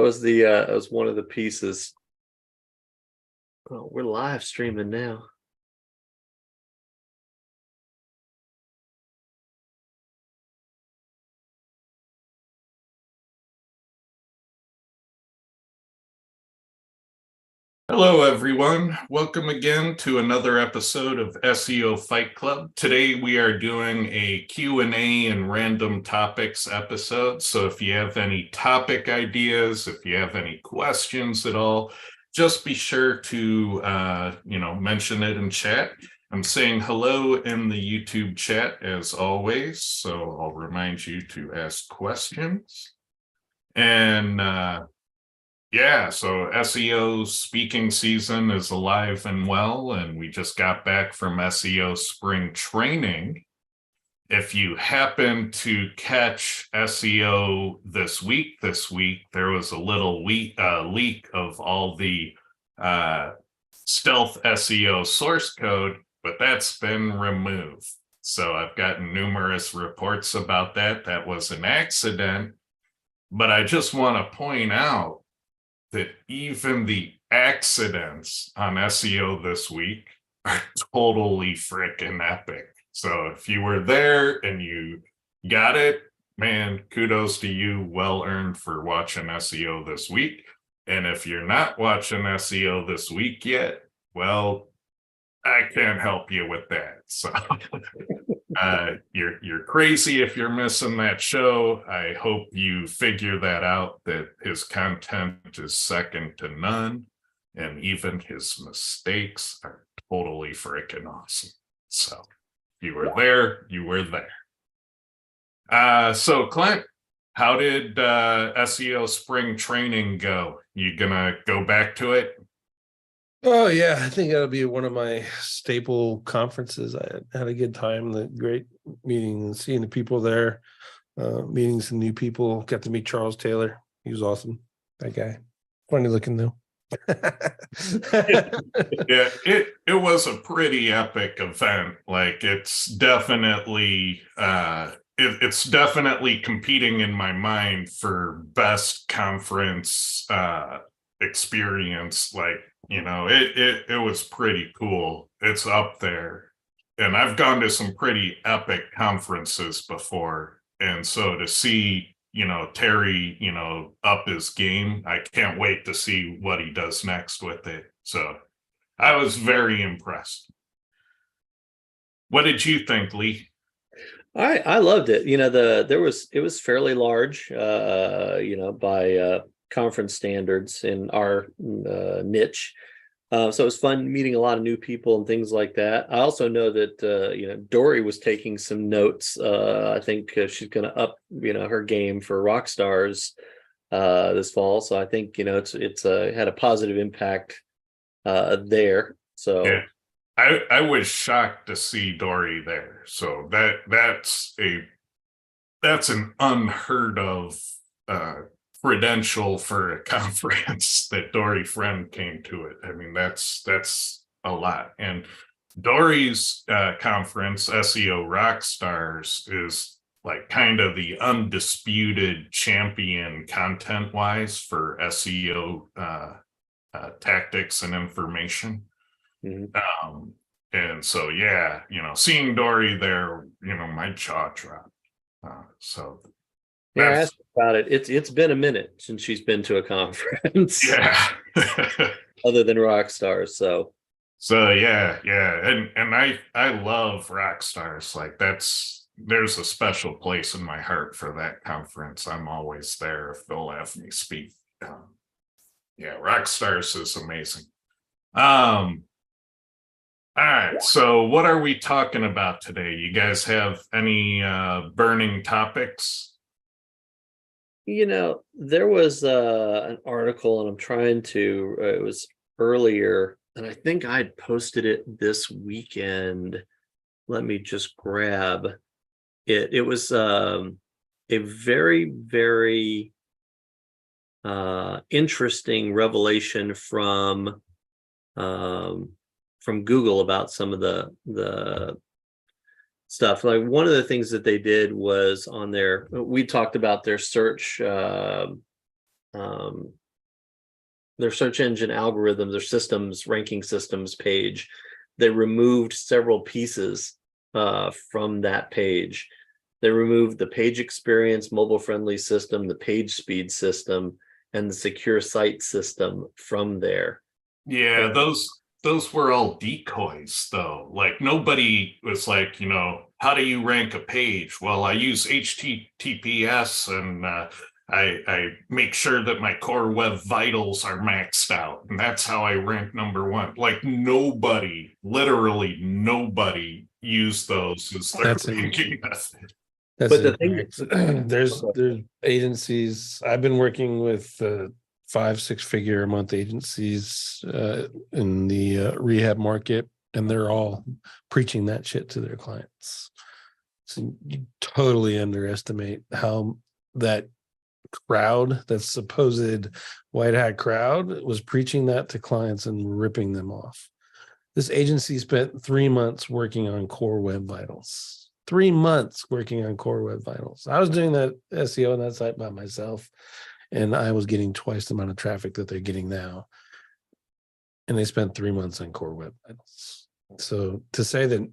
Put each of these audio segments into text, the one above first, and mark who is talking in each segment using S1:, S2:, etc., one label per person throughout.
S1: that was one of the pieces. Oh, we're live streaming now.
S2: Hello, everyone. Welcome again to another episode of SEO Fight Club. Today, we are doing a Q&A and random topics episode. So if you have any topic ideas, if you have any questions at all, just be sure to, mention it in chat. I'm saying hello in the YouTube chat as always. So I'll remind you to ask questions. And, yeah, so SEO speaking season is alive and well, and we just got back from SEO spring training. If you happen to catch SEO this week, there was a little leak of all the stealth SEO source code, but that's been removed. So I've gotten numerous reports about that. That was an accident, but I just want to point out that even the accidents on SEO this week are totally freaking epic. So if you were there and you got it, man, kudos to you. Well earned for watching SEO this week. And if you're not watching SEO this week yet, well, I can't help you with that. So you're crazy if you're missing that show. I hope you figure that out, that his content is second to none, and even his mistakes are totally freaking awesome. So if you were there, you were there. So Clint, how did SEO spring training go? You gonna go back to it?
S3: Oh yeah, I think that'll be one of my staple conferences. I had a good time, the great meeting, seeing the people there, meeting some new people. Got to meet Charles Taylor. He was awesome. That guy, funny looking though.
S2: Yeah, it was a pretty epic event. Like it's definitely it's definitely competing in my mind for best conference experience. Like, it was pretty cool. It's up there. And I've gone to some pretty epic conferences before. And so to see, Terry, up his game, I can't wait to see what he does next with it. So I was very impressed. What did you think, Lee?
S1: I loved it. It was fairly large, by conference standards in our niche. So it was fun meeting a lot of new people and things like that. I also know that, Dory was taking some notes. I think she's going to up, her game for rock stars this fall. So I think, it's had a positive impact there. So
S2: yeah. I was shocked to see Dory there. So that's an unheard of credential for a conference that Dory Friend came to it. I mean, that's a lot. And Dory's conference, SEO Rockstars, is like kind of the undisputed champion content-wise for SEO tactics and information.
S1: Mm-hmm.
S2: And so, yeah, seeing Dory there, my jaw dropped.
S1: Yeah, I asked about it. It's been a minute since she's been to a conference.
S2: Yeah.
S1: Other than rock stars. So
S2: yeah. And I love rock stars. Like there's a special place in my heart for that conference. I'm always there if they'll have me speak. Yeah, rock stars is amazing. All right, so what are we talking about today? You guys have any burning topics?
S1: There was an article, and I'm trying to, it was earlier, and I think I'd posted it this weekend. Let me just grab it. It was a very, very interesting revelation from Google about some of the stuff. Like one of the things that they did was on their, we talked about their search their search engine algorithms, their systems, ranking systems page. They removed several pieces from that page. They removed the page experience, mobile friendly system, the page speed system, and the secure site system from there.
S2: Yeah, those were all decoys though. Like nobody was like, how do you rank a page? Well, I use HTTPS and I make sure that my core web vitals are maxed out, and that's how I rank number one. Like nobody, literally nobody used those as their ranking method.
S3: That's
S1: But the
S3: thing. There's agencies. I've been working with 5-6 figure a month agencies in the rehab market, and they're all preaching that shit to their clients. So you totally underestimate how that crowd, that supposed white hat crowd, was preaching that to clients and ripping them off. This agency spent 3 months working on core web vitals. 3 months working on core web vitals. I was doing that SEO on that site by myself, and I was getting twice the amount of traffic that they're getting now. And they spent 3 months on core web vitals. So to say that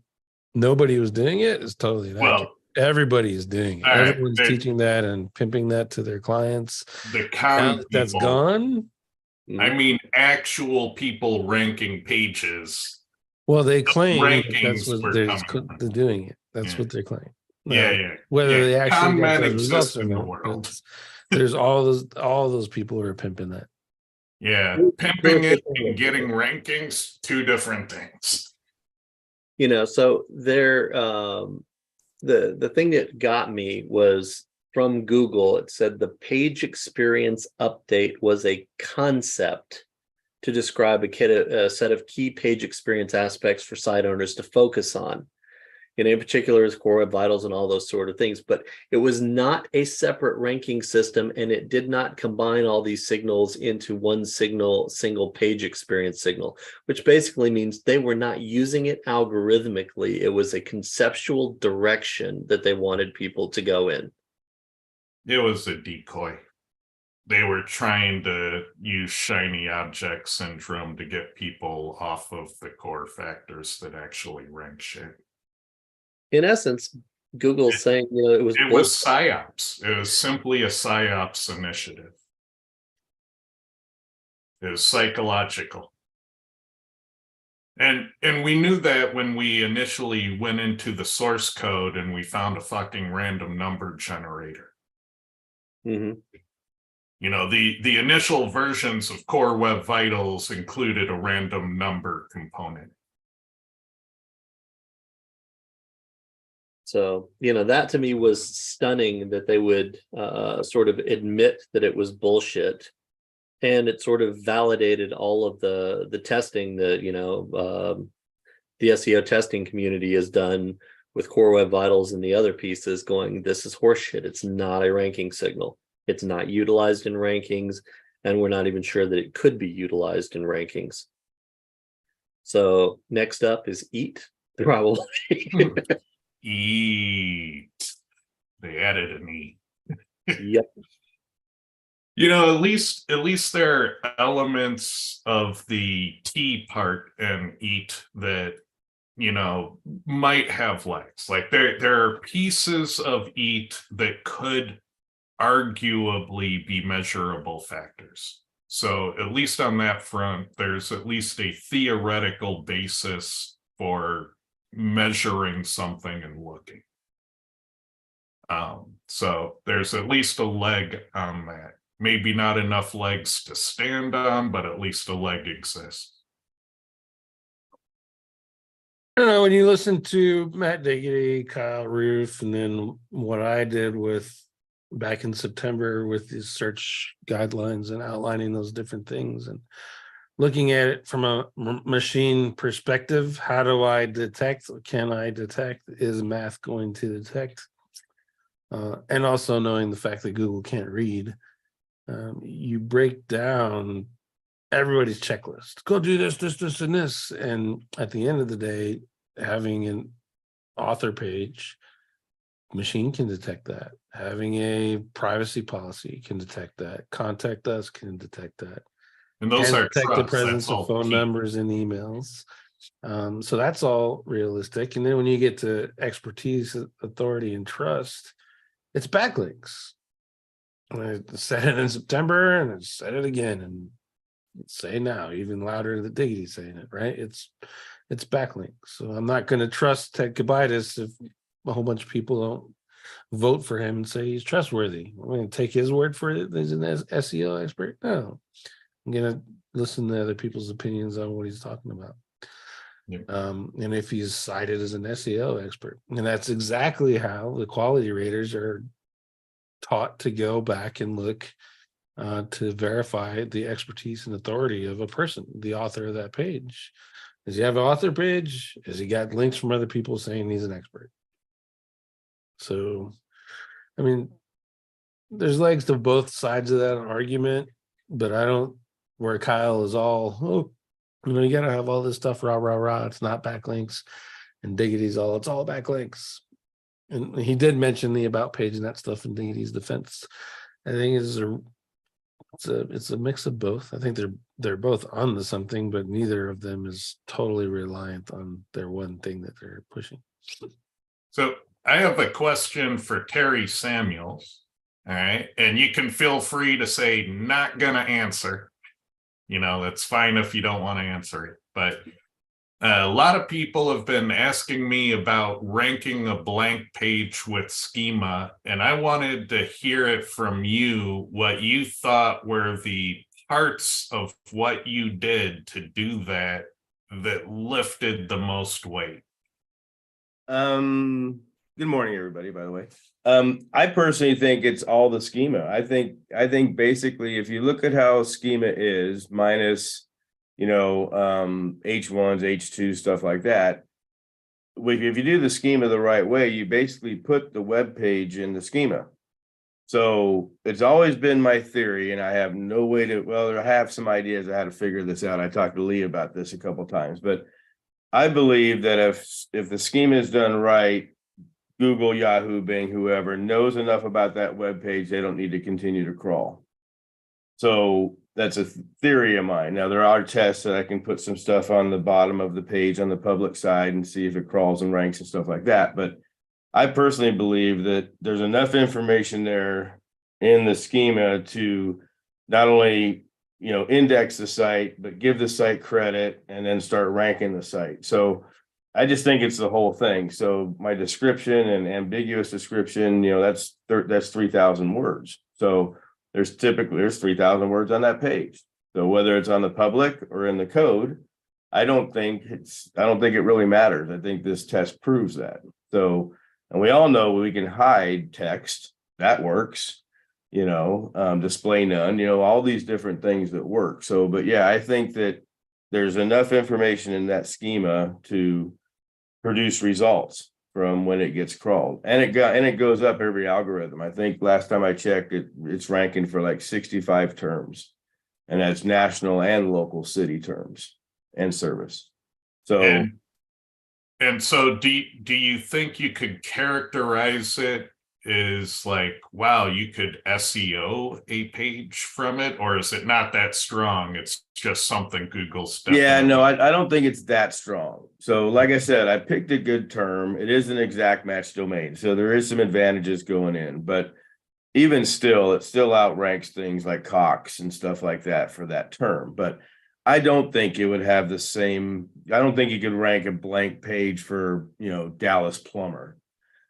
S3: nobody was doing it is totally inaccurate.
S2: Well,
S3: everybody is doing it. Everyone's teaching that and pimping that to their clients.
S2: The con people,
S3: that's gone.
S2: I mean, actual people ranking pages.
S3: Well, they claim that's what they're doing it. That's what they're claiming. Whether they actually got those results or not. There's all those people who are pimping that.
S2: Yeah, pimping it and getting rankings, two different things.
S1: So they're the thing that got me was from Google. It said the page experience update was a concept to describe a set of key page experience aspects for site owners to focus on. In particular, is core web vitals and all those sort of things. But it was not a separate ranking system, and it did not combine all these signals into one single page experience signal, which basically means they were not using it algorithmically. It was a conceptual direction that they wanted people to go in.
S2: It was a decoy. They were trying to use shiny object syndrome to get people off of the core factors that actually rank shit.
S1: In essence, Google's saying, it was
S2: PSYOPs. It was simply a PSYOPs initiative. It was psychological. And we knew that when we initially went into the source code and we found a fucking random number generator.
S1: Mm-hmm.
S2: The initial versions of Core Web Vitals included a random number component.
S1: So, that to me was stunning that they would sort of admit that it was bullshit. And it sort of validated all of the testing that, the SEO testing community has done with Core Web Vitals and the other pieces, going, this is horseshit. It's not a ranking signal. It's not utilized in rankings, and we're not even sure that it could be utilized in rankings. So next up is EAT, probably.
S2: EAT. They added an E.
S1: Yep.
S2: At least there are elements of the T part in EAT that might have legs. Like there are pieces of EAT that could arguably be measurable factors. So at least on that front, there's at least a theoretical basis for measuring something and looking. So there's at least a leg on that. Maybe not enough legs to stand on, but at least a leg exists.
S3: I don't know, when you listen to Matt Diggity, Kyle Roof, and then what I did back in September with these search guidelines and outlining those different things and looking at it from a machine perspective, how do I detect, or can I detect, is math going to detect? And also knowing the fact that Google can't read, you break down everybody's checklist. Go do this, this, this, and this. And at the end of the day, having an author page machine can detect that. Having a privacy policy can detect that. Contact us can detect that.
S2: And those
S3: And
S2: are
S3: detect the
S2: trust. That's
S3: presence of
S2: all
S3: phone
S2: key.
S3: numbers and emails. So that's all realistic. And then when you get to expertise, authority, and trust, it's backlinks. And I said it in September, and I said it again, and say now, even louder than Diggity saying it, right? It's backlinks. So I'm not going to trust Ted Kabitis if a whole bunch of people don't vote for him and say he's trustworthy. I'm going to take his word for it. He's an SEO expert. No, I'm going to listen to other people's opinions on what he's talking about.
S2: Yep.
S3: And if he's cited as an SEO expert, and that's exactly how the quality raters are taught to go back and look to verify the expertise and authority of a person, the author of that page. Does he have an author page? Has he got links from other people saying he's an expert? So, I mean, there's legs to both sides of that argument, but I don't, where Kyle is all, oh, you got to have all this stuff, rah, rah, rah. It's not backlinks. And Diggity's all, it's all backlinks. And he did mention the about page and that stuff in Diggity's defense. I think it's a mix of both. I think they're both onto something, but neither of them is totally reliant on their one thing that they're pushing.
S2: So I have a question for Terry Samuels. All right. And you can feel free to say not gonna answer. That's fine if you don't want to answer it. But a lot of people have been asking me about ranking a blank page with Schema, and I wanted to hear it from you, what you thought were the parts of what you did to do that lifted the most weight.
S4: Good morning, everybody, by the way. I personally think it's all the schema. I think basically if you look at how schema is minus, H1s, H2, stuff like that. If you do the schema the right way, you basically put the web page in the schema. So it's always been my theory, and I have no way to, well, I have some ideas of how to figure this out. I talked to Lee about this a couple of times, but I believe that if the schema is done right, Google, Yahoo, Bing, whoever knows enough about that web page, they don't need to continue to crawl. So that's a theory of mine. Now, there are tests that I can put some stuff on the bottom of the page on the public side and see if it crawls and ranks and stuff like that. But I personally believe that there's enough information there in the schema to not only, index the site, but give the site credit and then start ranking the site. So I just think it's the whole thing. So my description and ambiguous description, that's 3,000 words. So there's 3,000 words on that page. So whether it's on the public or in the code, I don't think it really matters. I think this test proves that. So, and we all know we can hide text. That works. Display none, all these different things that work. So, but yeah, I think that there's enough information in that schema to produce results from when it gets crawled, and it goes up every algorithm. I think last time I checked, it's ranking for like 65 terms, and that's national and local city terms and service. So,
S2: and so do you think you could characterize it is like, wow, you could SEO a page from it, or is it not that strong? It's just something Google's.
S4: Yeah, no, I don't think it's that strong. So like I said, I picked a good term. It is an exact match domain. So there is some advantages going in, but even still, it still outranks things like Cox and stuff like that for that term. But I don't think it would have the same, I don't think you could rank a blank page for, Dallas Plumber.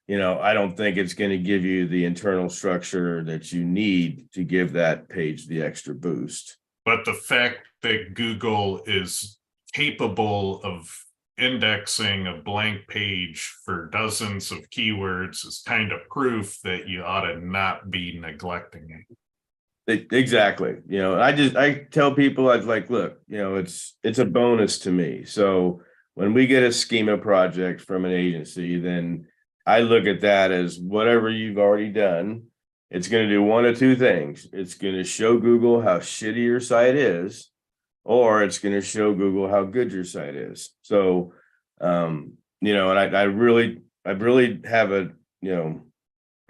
S4: I don't think it's going to give you the internal structure that you need to give that page the extra boost.
S2: But the fact that Google is capable of indexing a blank page for dozens of keywords is kind of proof that you ought to not be neglecting it.
S4: Exactly. I tell people, I was like, look, it's a bonus to me. So when we get a schema project from an agency, then I look at that as whatever you've already done. It's going to do one of two things. It's going to show Google how shitty your site is, or it's going to show Google how good your site is. So, and I really have a,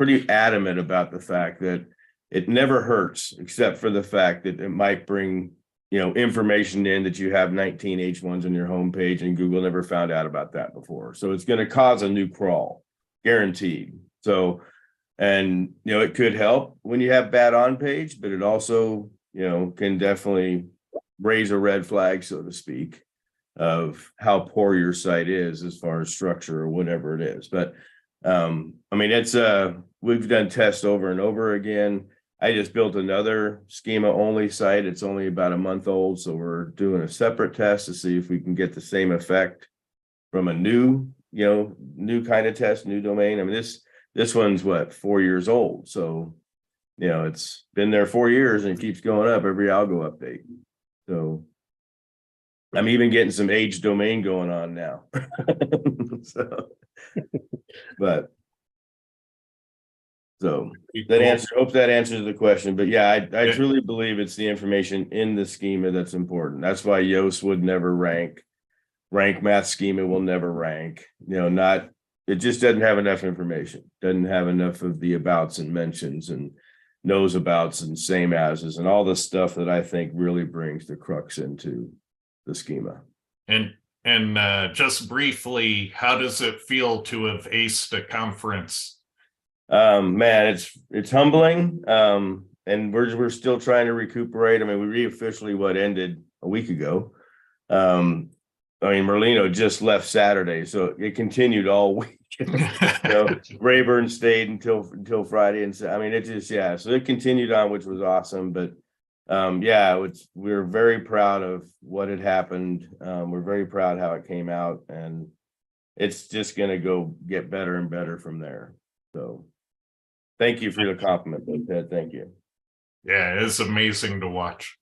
S4: pretty adamant about the fact that it never hurts, except for the fact that it might bring, information in that you have 19 H1s on your homepage, and Google never found out about that before. So it's going to cause a new crawl, guaranteed. So, and it could help when you have bad on page, but it also, can definitely raise a red flag, so to speak, of how poor your site is as far as structure or whatever it is. But it's we've done tests over and over again. I just built another schema only site. It's only about a month old, so we're doing a separate test to see if we can get the same effect from a new kind of test, new domain. This one's 4 years old, so it's been there 4 years and it keeps going up every algo update. So I'm even getting some age domain going on now. So, hope that answers the question. But yeah, I truly believe it's the information in the schema that's important. That's why Yoast would never rank. Rank Math Schema will never rank. It just doesn't have enough information. Doesn't have enough of the abouts and mentions and knows abouts and same as's and all the stuff that I think really brings the crux into the schema.
S2: And just briefly, how does it feel to have aced a conference?
S4: Man, it's humbling. And we're still trying to recuperate. We officially ended a week ago. Merlino just left Saturday, so it continued all week. Rayburn stayed until Friday, and so it continued on, which was awesome. But we're very proud of what had happened. We're very proud how it came out, and it's just going to go get better and better from there. So thank you for the compliment, Ted. Thank you.
S2: Yeah, it's amazing to watch.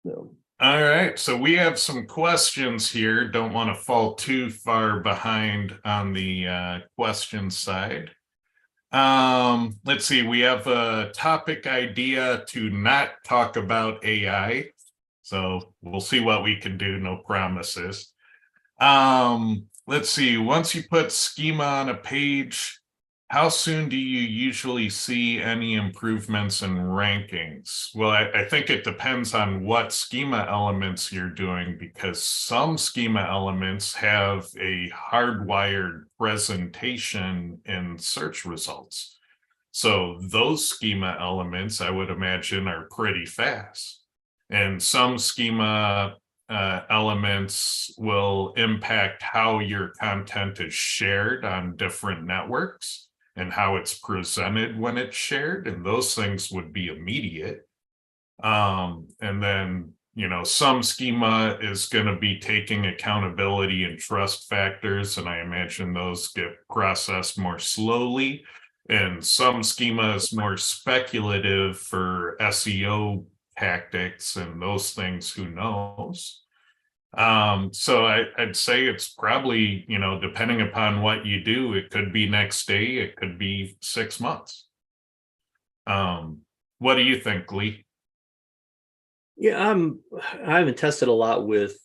S4: So.
S2: All right, so we have some questions here. Don't want to fall too far behind on the question side. Let's see, we have a topic idea to not talk about AI. So we'll see what we can do, no promises. Let's see, once you put schema on a page, how soon do you usually see any improvements in rankings? Well, I think it depends on what schema elements you're doing, because some schema elements have a hardwired presentation in search results. So those schema elements, I would imagine, are pretty fast. And some schema elements will impact how your content is shared on different networks and how it's presented when it's shared, and those things would be immediate. And then, some schema is going to be taking accountability and trust factors, and I imagine those get processed more slowly. And some schema is more speculative for SEO tactics and those things, who knows? So I'd say it's probably, depending upon what you do, it could be next day, it could be 6 months. What do you think, Lee?
S1: Yeah, I haven't tested a lot with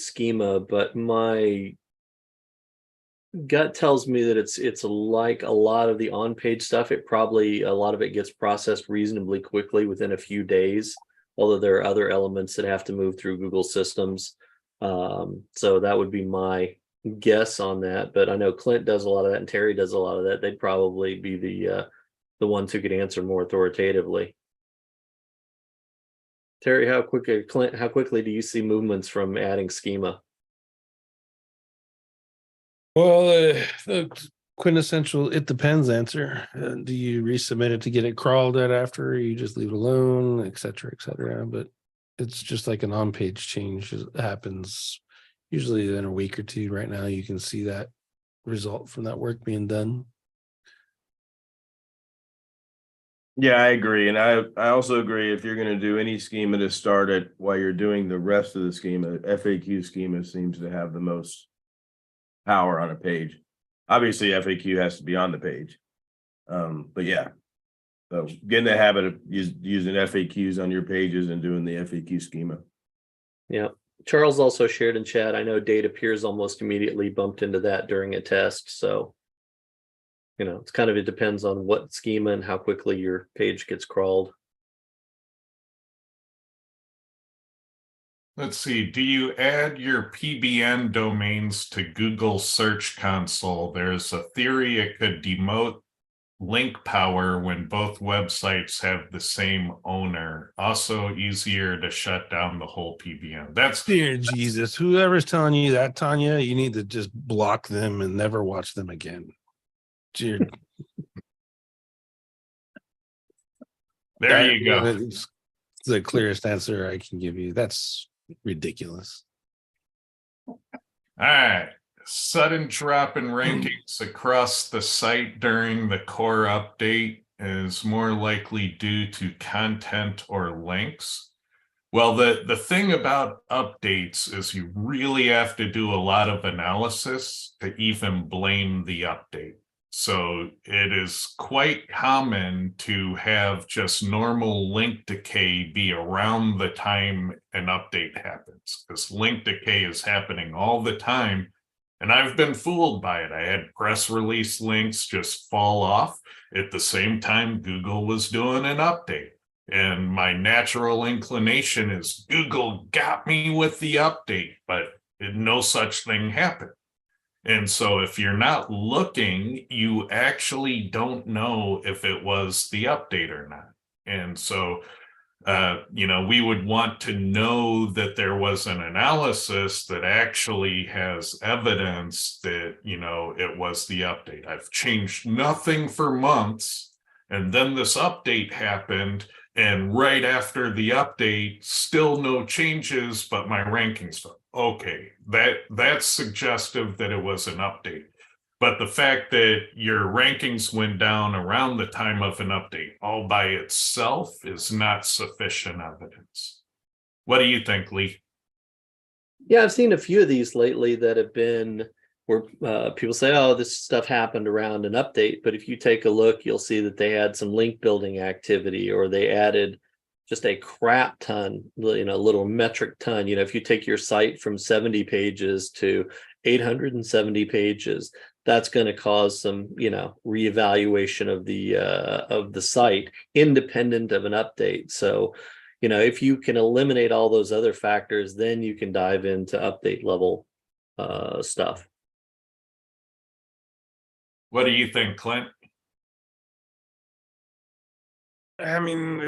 S1: schema, but my gut tells me that it's like a lot of the on-page stuff. A lot of it gets processed reasonably quickly within a few days, although there are other elements that have to move through Google systems. So that would be my guess on that. But I know Clint does a lot of that and Terry does a lot of that. They'd probably be the ones who could answer more authoritatively. Terry, Clint, how quickly do you see movements from adding schema?
S3: Well, the quintessential "it depends" answer. Do you resubmit it to get it crawled out after, or you just leave it alone, et cetera, et cetera? But it's just like an on-page change that happens usually in a week or two. Right now, you can see that result from that work being done.
S4: Yeah, I agree. And I also agree, if you're going to do any schema, to start it while you're doing the rest of the schema. FAQ schema seems to have the most power on a page. Obviously, FAQ has to be on the page. But yeah, so get in the habit of using FAQs on your pages and doing the FAQ schema.
S1: Yeah. Charles also shared in chat, I know date appears almost immediately, bumped into that during a test. So It's kind of, it depends on what schema and how quickly your page gets crawled.
S2: Let's see, do you add your PBN domains to Google Search Console? There's a theory it could demote link power when both websites have the same owner. Also easier to shut down the whole PBN.
S3: Dear Jesus, whoever's telling you that, Tanya, you need to just block them and never watch them again. Dear.
S2: There you go.
S3: It's the clearest answer I can give you. That's ridiculous.
S2: All right. Sudden drop in rankings across the site during the core update is more likely due to content or links. Well, the thing about updates is you really have to do a lot of analysis to even blame the update. So it is quite common to have just normal link decay be around the time an update happens, because link decay is happening all the time. And I've been fooled by it. I had press release links just fall off at the same time Google was doing an update. And my natural inclination is Google got me with the update, but no such thing happened. And so if you're not looking, you actually don't know if it was the update or not. And so we would want to know that there was an analysis that actually has evidence that, it was the update. I've changed nothing for months, and then this update happened, and right after the update, still no changes, but my rankings fell. Okay, that's suggestive that it was an update. But the fact that your rankings went down around the time of an update all by itself is not sufficient evidence. What do you think, Lee?
S1: Yeah, I've seen a few of these lately that have been where people say, oh, this stuff happened around an update. But if you take a look, you'll see that they had some link building activity, or they added just a crap ton, little metric ton. If you take your site from 70 pages to 870 pages, that's going to cause some, reevaluation of the site independent of an update. So, if you can eliminate all those other factors, then you can dive into update level stuff.
S2: What do you think, Clint?
S3: I mean,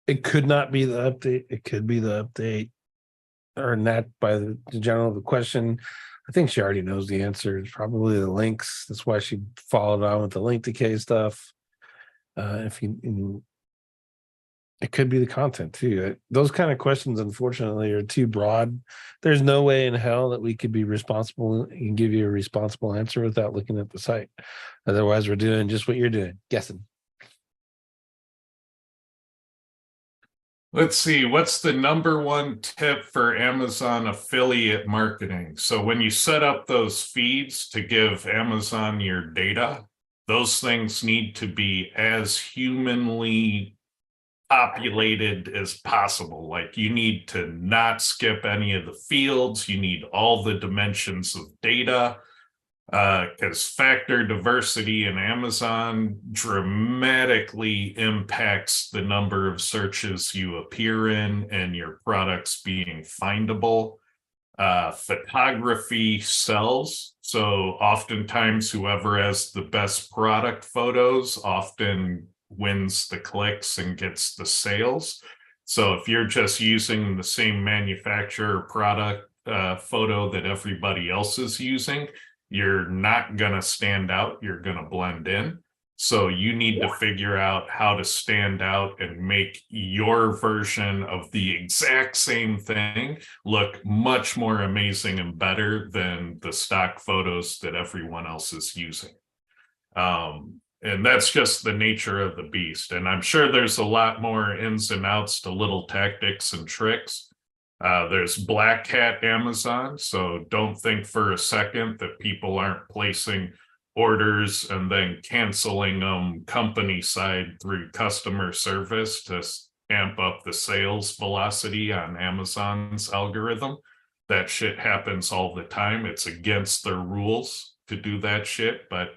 S3: it could not be the update. It could be the update, or not by the general of the question. I think she already knows the answer. It's probably the links. That's why she followed on with the link decay stuff. It could be the content too. Those kind of questions, unfortunately, are too broad. There's no way in hell that we could be responsible and give you a responsible answer without looking at the site. Otherwise, we're doing just what you're doing, guessing.
S2: Let's see, what's the number one tip for Amazon affiliate marketing? So when you set up those feeds to give Amazon your data, those things need to be as humanly populated as possible. Like, you need to not skip any of the fields. You need all the dimensions of data. Because factor diversity in Amazon dramatically impacts the number of searches you appear in and your products being findable. Photography sells. So oftentimes whoever has the best product photos often wins the clicks and gets the sales. So if you're just using the same manufacturer product photo that everybody else is using, you're not going to stand out. You're going to blend in. So you need to figure out how to stand out and make your version of the exact same thing look much more amazing and better than the stock photos that everyone else is using. And that's just the nature of the beast. And I'm sure there's a lot more ins and outs to little tactics and tricks. There's Black Hat Amazon, so don't think for a second that people aren't placing orders and then canceling them company side through customer service to amp up the sales velocity on Amazon's algorithm. That shit happens all the time. It's against their rules to do that shit, but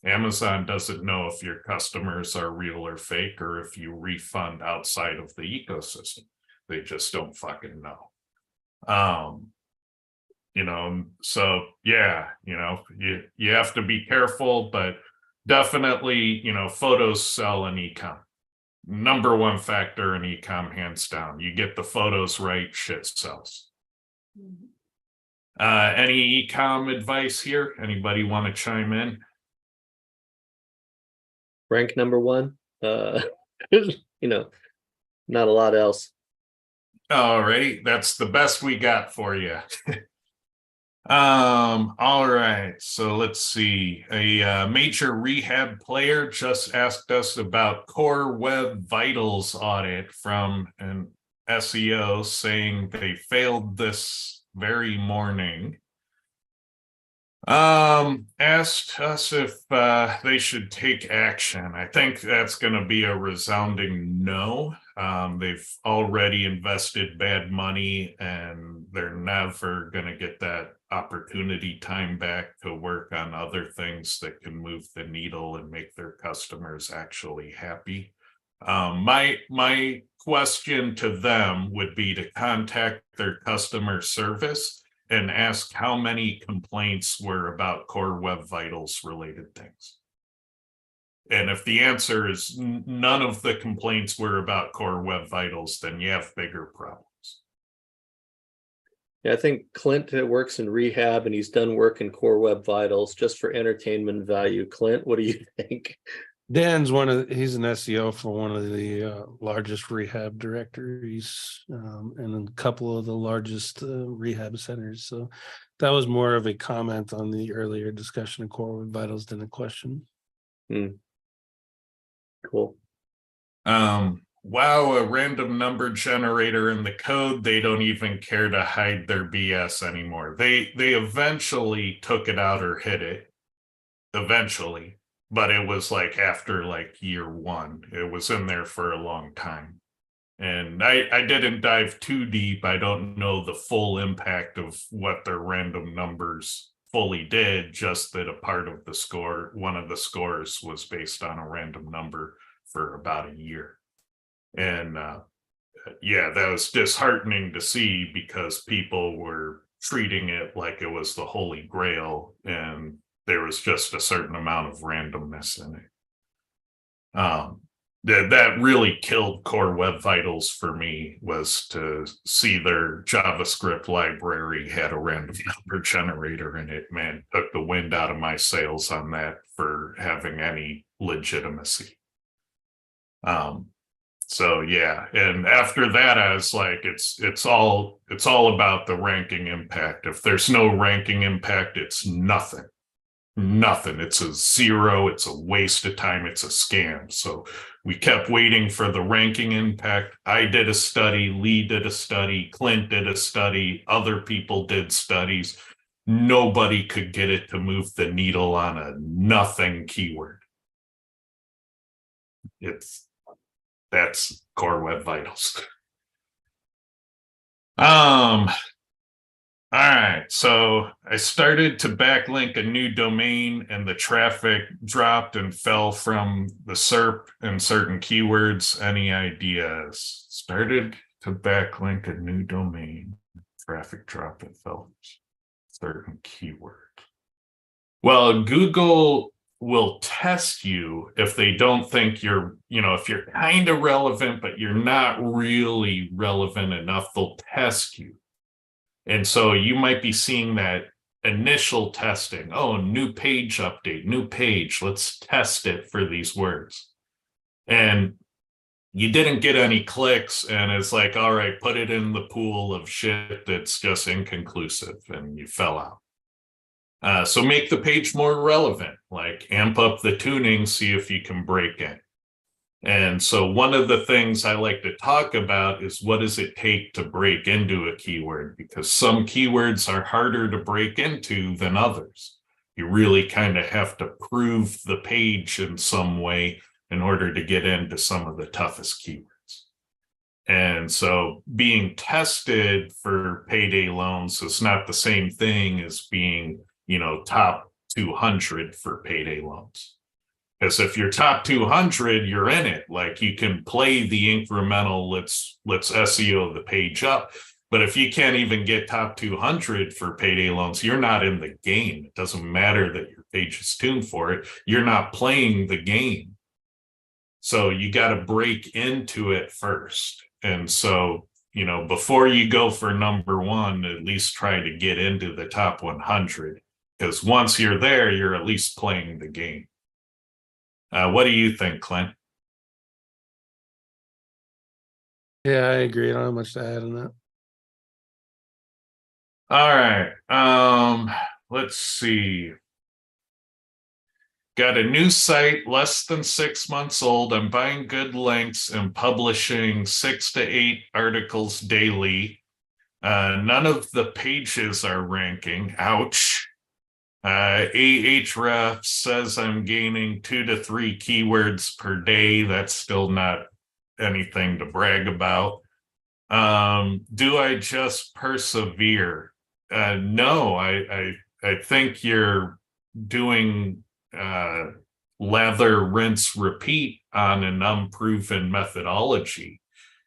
S2: Amazon doesn't know if your customers are real or fake, or if you refund outside of the ecosystem. They just don't fucking know. So yeah, you have to be careful, but definitely, photos sell in ecom. Number one factor in ecom, hands down. You get the photos right, shit sells. Any ecom advice here? Anybody want to chime in?
S1: Rank number one. Not a lot else.
S2: All right, that's the best we got for you. All right, so let's see. A major rehab player just asked us about Core Web Vitals audit from an SEO, saying they failed this very morning. Asked us if they should take action. I think that's going to be a resounding no. They've already invested bad money, and they're never going to get that opportunity time back to work on other things that can move the needle and make their customers actually happy. My question to them would be to contact their customer service and ask how many complaints were about Core Web Vitals related things. And if the answer is none of the complaints were about Core Web Vitals, then you have bigger problems.
S1: Yeah, I think Clint works in rehab and he's done work in Core Web Vitals just for entertainment value. Clint, what do you think?
S3: Dan's he's an SEO for one of the largest rehab directories, and a couple of the largest rehab centers. So that was more of a comment on the earlier discussion of Core Web Vitals than a question.
S1: Cool.
S2: Wow, a random number generator in the code. They don't even care to hide their BS anymore. They eventually took it out or hid it. Eventually. But it was like after like year one. It was in there for a long time. And I didn't dive too deep. I don't know the full impact of what their random numbers fully did, just that a part of the score, one of the scores was based on a random number for about a year. And yeah, that was disheartening to see, because people were treating it like it was the holy grail, and there was just a certain amount of randomness in it. That really killed Core Web Vitals for me, was to see their JavaScript library had a random number generator in it. Man, took the wind out of my sails on that for having any legitimacy. So yeah, and after that, I was like, it's all about the ranking impact. If there's no ranking impact, it's nothing. It's a zero. It's a waste of time. It's a scam. So we kept waiting for the ranking impact. I did a study, Lee did a study, Clint did a study, other people did studies. Nobody could get it to move the needle on a nothing keyword. That's Core Web Vitals. All right, so I started to backlink a new domain, and the traffic dropped and fell from the SERP and certain keywords. Any ideas? Started to backlink a new domain, traffic dropped and fell from certain keywords. Well, Google will test you if they don't think you're, if you're kind of relevant, but you're not really relevant enough, they'll test you. And so you might be seeing that initial testing. Oh, new page update, new page. Let's test it for these words. And you didn't get any clicks, and it's like, all right, put it in the pool of shit that's just inconclusive, and you fell out. So make the page more relevant, like amp up the tuning, see if you can break in. And so one of the things I like to talk about is, what does it take to break into a keyword? Because some keywords are harder to break into than others. You really kind of have to prove the page in some way in order to get into some of the toughest keywords. And so being tested for payday loans is not the same thing as being, top 200 for payday loans. Because if you're top 200, you're in it. Like, you can play the incremental, let's SEO the page up. But if you can't even get top 200 for payday loans, you're not in the game. It doesn't matter that your page is tuned for it. You're not playing the game. So you got to break into it first. And so, before you go for number one, at least try to get into the top 100. Because once you're there, you're at least playing the game. What do you think, Clint?
S3: Yeah, I agree. I don't have much to add on that.
S2: All right. Let's see. Got a new site, less than 6 months old. I'm buying good links and publishing 6 to 8 articles daily. None of the pages are ranking. Ouch. Ahref says I'm gaining 2 to 3 keywords per day. That's still not anything to brag about. Do I just persevere? No, I think you're doing lather, rinse, repeat on an unproven methodology.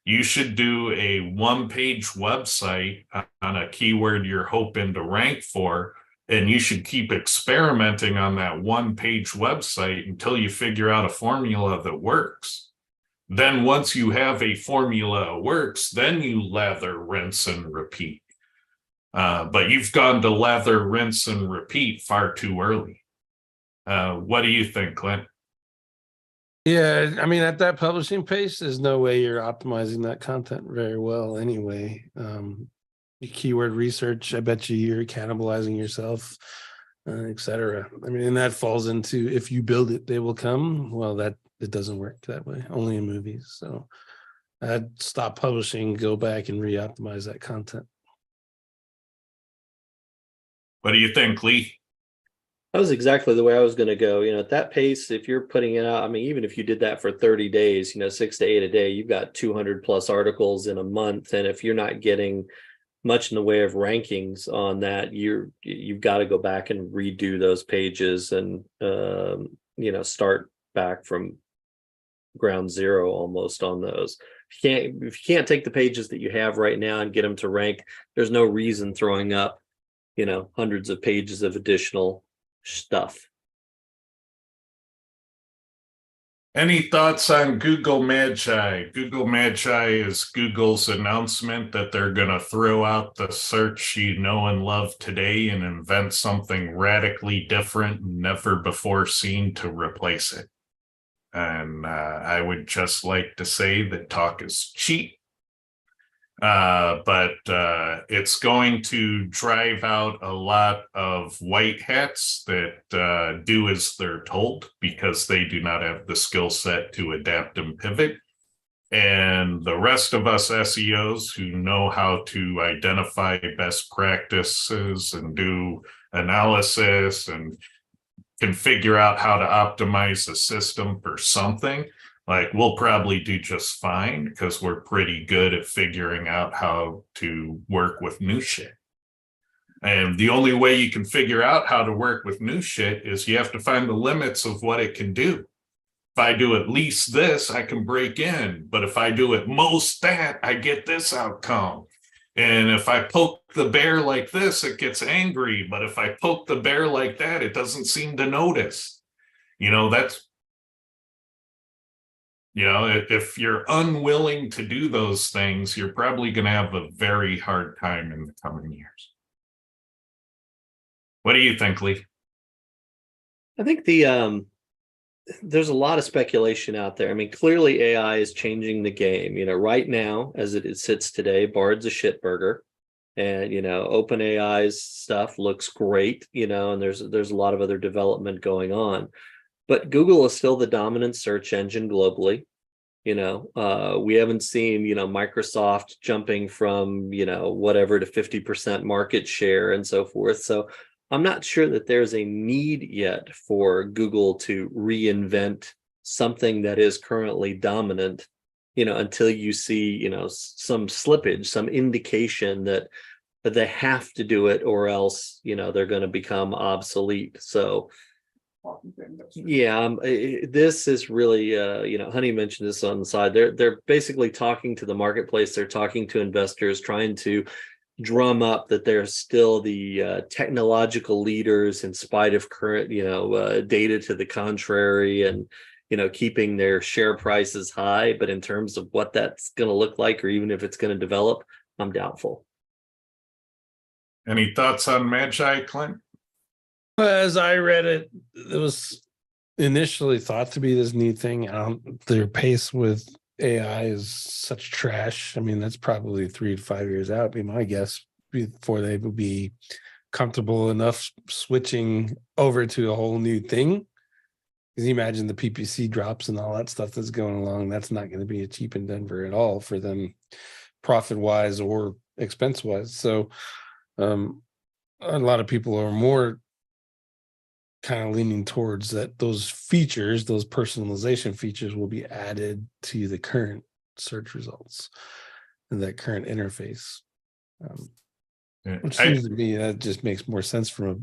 S2: You should do a one-page website on a keyword you're hoping to rank for, and you should keep experimenting on that one-page website until you figure out a formula that works. Then once you have a formula that works, then you lather, rinse, and repeat. But you've gone to lather, rinse, and repeat far too early. What do you think, Clint?
S3: Yeah, I mean, at that publishing pace, there's no way you're optimizing that content very well anyway. Keyword research, I bet you're cannibalizing yourself, etc. I mean, and that falls into, if you build it, they will come. Well, that it doesn't work that way, only in movies. So I'd stop publishing, go back and re-optimize that content.
S2: What do you think, Lee?
S1: That was exactly the way I was going to go. At that pace, if you're putting it out, I mean, even if you did that for 30 days, 6 to 8 a day, you've got 200 plus articles in a month. And if you're not getting much in the way of rankings on that, you've got to go back and redo those pages and start back from ground zero almost on those. If you can't take the pages that you have right now and get them to rank, there's no reason throwing up hundreds of pages of additional stuff.
S2: Any thoughts on Google Magi? Google Magi is Google's announcement that they're going to throw out the search you know and love today and invent something radically different, never before seen, to replace it. And I would just like to say that talk is cheap. But it's going to drive out a lot of white hats that do as they're told, because they do not have the skill set to adapt and pivot. And the rest of us SEOs who know how to identify best practices and do analysis and can figure out how to optimize the system for something, like, we'll probably do just fine, because we're pretty good at figuring out how to work with new shit. And the only way you can figure out how to work with new shit is you have to find the limits of what it can do. If I do at least this, I can break in. But if I do at most that, I get this outcome. And if I poke the bear like this, it gets angry. But if I poke the bear like that, it doesn't seem to notice. If you're unwilling to do those things, you're probably going to have a very hard time in the coming years. What do you think, Lee?
S1: I think there's a lot of speculation out there. I mean, clearly AI is changing the game. Right now, as it sits today, Bard's a shitburger, and OpenAI's stuff looks great. And there's a lot of other development going on. But Google is still the dominant search engine globally. We haven't seen, Microsoft jumping from, whatever to 50% market share and so forth. So I'm not sure that there's a need yet for Google to reinvent something that is currently dominant, until you see, some slippage, some indication that they have to do it, or else, they're going to become obsolete. So yeah, this is really, Honey mentioned this on the side. They're basically talking to the marketplace. They're talking to investors, trying to drum up that they're still the technological leaders in spite of current, data to the contrary, and keeping their share prices high. But in terms of what that's going to look like, or even if it's going to develop, I'm doubtful.
S2: Any thoughts on Magi, Clint?
S3: As I read it, it was initially thought to be this neat thing. Their pace with AI is such trash. I mean, that's probably 3 to 5 years out, be my guess, before they would be comfortable enough switching over to a whole new thing. Because you imagine the PPC drops and all that stuff that's going along. That's not going to be a cheap endeavor at all for them, profit wise or expense wise. So a lot of people are more kind of leaning towards that those features, those personalization features, will be added to the current search results and that current interface. Which seems to me that just makes more sense from a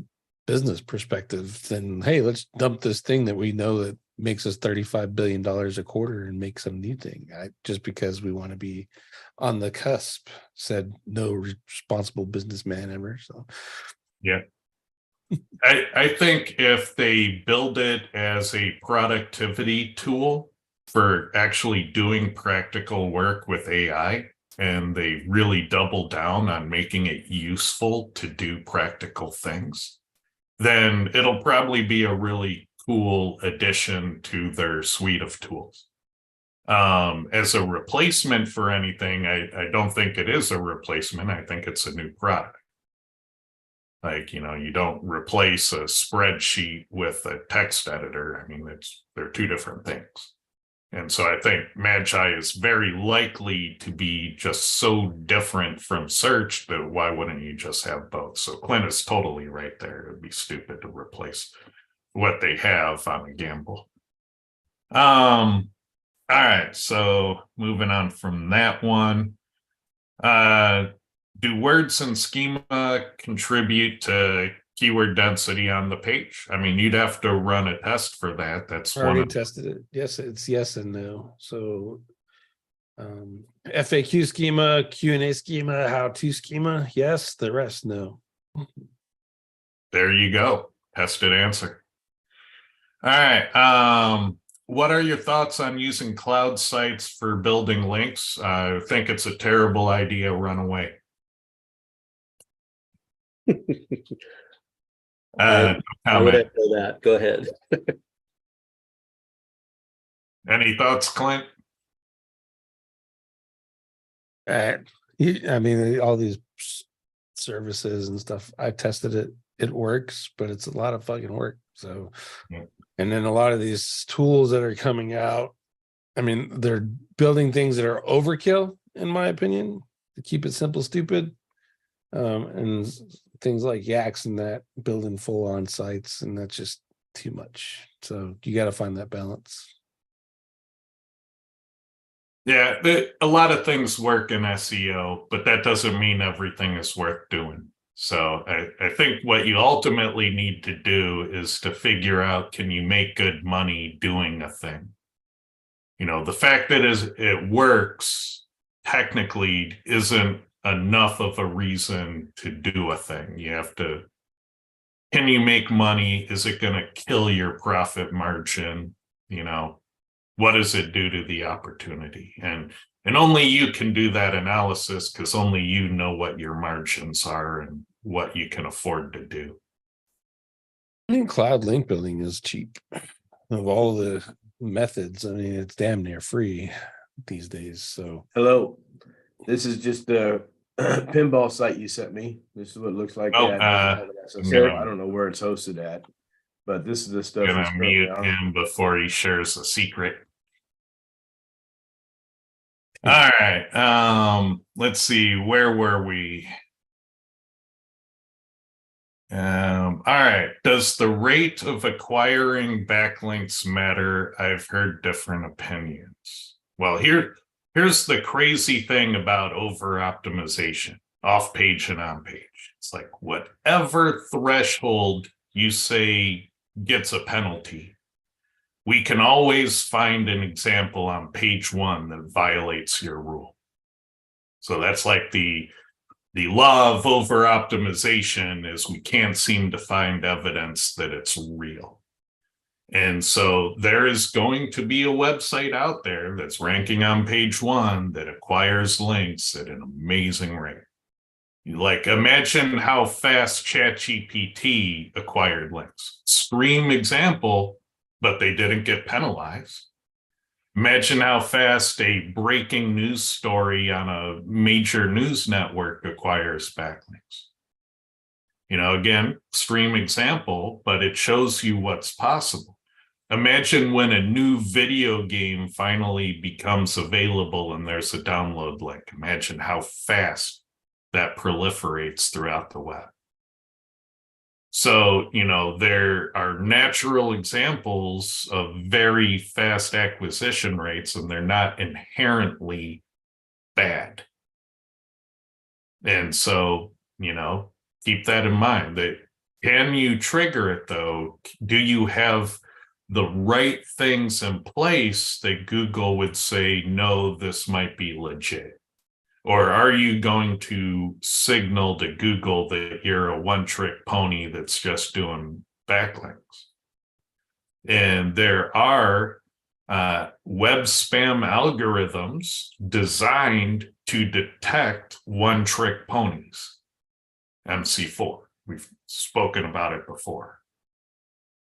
S3: business perspective than, hey, let's dump this thing that we know that makes us $35 billion a quarter and make some new thing. Just because we want to be on the cusp, said no responsible businessman ever. So
S2: yeah. I think if they build it as a productivity tool for actually doing practical work with AI, and they really double down on making it useful to do practical things, then it'll probably be a really cool addition to their suite of tools. As a replacement for anything, I don't think it is a replacement. I think it's a new product. Like, you don't replace a spreadsheet with a text editor. I mean, they're two different things. And so I think Magi is very likely to be just so different from search that why wouldn't you just have both? So Clint is totally right there. It would be stupid to replace what they have on a gamble. All right, so moving on from that one. Do words and schema contribute to keyword density on the page? I mean, you'd have to run a test for that. That's
S3: already tested it. Yes, it's yes and no. So FAQ schema, Q&A schema, how-to schema, yes. The rest, no.
S2: There you go. Tested answer. All right. What are your thoughts on using cloud sites for building links? I think it's a terrible idea. Run away.
S1: I would echo that. Go ahead.
S2: Any thoughts, Clint?
S3: I mean, all these services and stuff, I've tested it. It works, but it's a lot of fucking work. So, yeah. And then a lot of these tools that are coming out, I mean, they're building things that are overkill, in my opinion, to keep it simple, stupid. And things like Yaks and that, building full-on sites, and that's just too much. So you got to find that balance.
S2: Yeah, a lot of things work in SEO, but that doesn't mean everything is worth doing. So I think what you ultimately need to do is to figure out, can you make good money doing a thing? The fact that it works technically isn't enough of a reason to do a thing. You have to, can you make money? Is it going to kill your profit margin? What does it do to the opportunity? And only you can do that analysis, because only you know what your margins are and what you can afford to do.
S3: I mean, cloud link building is cheap. Of all the methods, I mean, it's damn near free these days. So
S4: hello, this is just a pinball site you sent me. This is what it looks like.
S2: Oh,
S4: I don't know where it's hosted at, but this is the stuff.
S2: I'm gonna mute him before he shares a secret. All right. Let's see, where were we? All right. Does the rate of acquiring backlinks matter? I've heard different opinions. Well, here's the crazy thing about over optimization. off page and on page. It's like whatever threshold you say gets a penalty, we can always find an example on page 1 that violates your rule. So that's like the law of over optimization, is we can't seem to find evidence that it's real. And so there is going to be a website out there that's ranking on page 1 that acquires links at an amazing rate. Like, imagine how fast ChatGPT acquired links. Extreme example, but they didn't get penalized. Imagine how fast a breaking news story on a major news network acquires backlinks. Again, extreme example, but it shows you what's possible. Imagine when a new video game finally becomes available and there's a download link. Imagine how fast that proliferates throughout the web. So, there are natural examples of very fast acquisition rates, and they're not inherently bad. And so, keep that in mind. That can you trigger it though? Do you have the right things in place that Google would say, no, this might be legit? Or are you going to signal to Google that you're a one-trick pony that's just doing backlinks? And there are web spam algorithms designed to detect one-trick ponies, MC4. We've spoken about it before.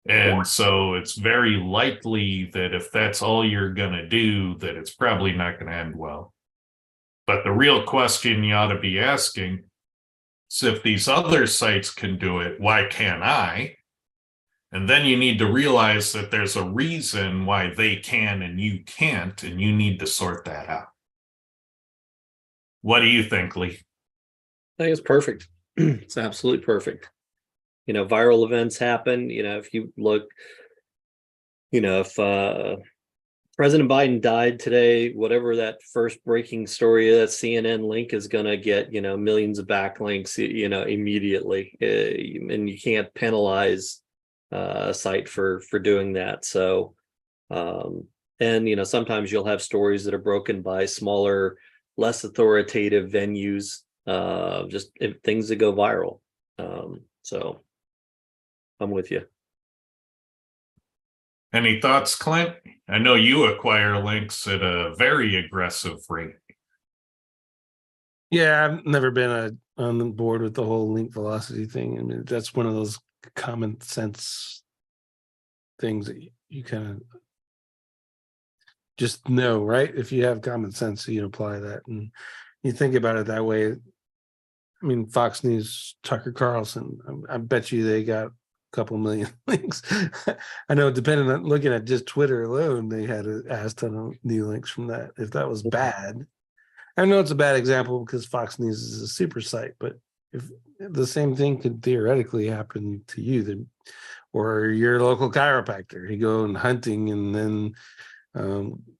S2: And so it's very likely that if that's all you're going to do, that it's probably not going to end well. But the real question you ought to be asking is, if these other sites can do it, why can't I? And then you need to realize that there's a reason why they can and you can't, and you need to sort that out. What do you think, Lee?
S1: I think it's perfect. It's absolutely perfect. Viral events happen. If you look, if President Biden died today, whatever that first breaking story, that CNN link is going to get, millions of backlinks, immediately. And you can't penalize a site for doing that. So, and, sometimes you'll have stories that are broken by smaller, less authoritative venues, just things that go viral. So I'm with you.
S2: Any thoughts, Clint? I know you acquire links at a very aggressive rate.
S3: Yeah, I've never been on board with the whole link velocity thing. I mean, that's one of those common sense things that you kind of just know, right? If you have common sense, you apply that and you think about it that way. I mean, Fox News, Tucker Carlson, I bet you they got couple million links. I know, depending on looking at just Twitter alone, they had an ass ton of new links from that. If that was bad, I know it's a bad example because Fox News is a super site, but if the same thing could theoretically happen to you, then, or your local chiropractor, you go and hunting, and then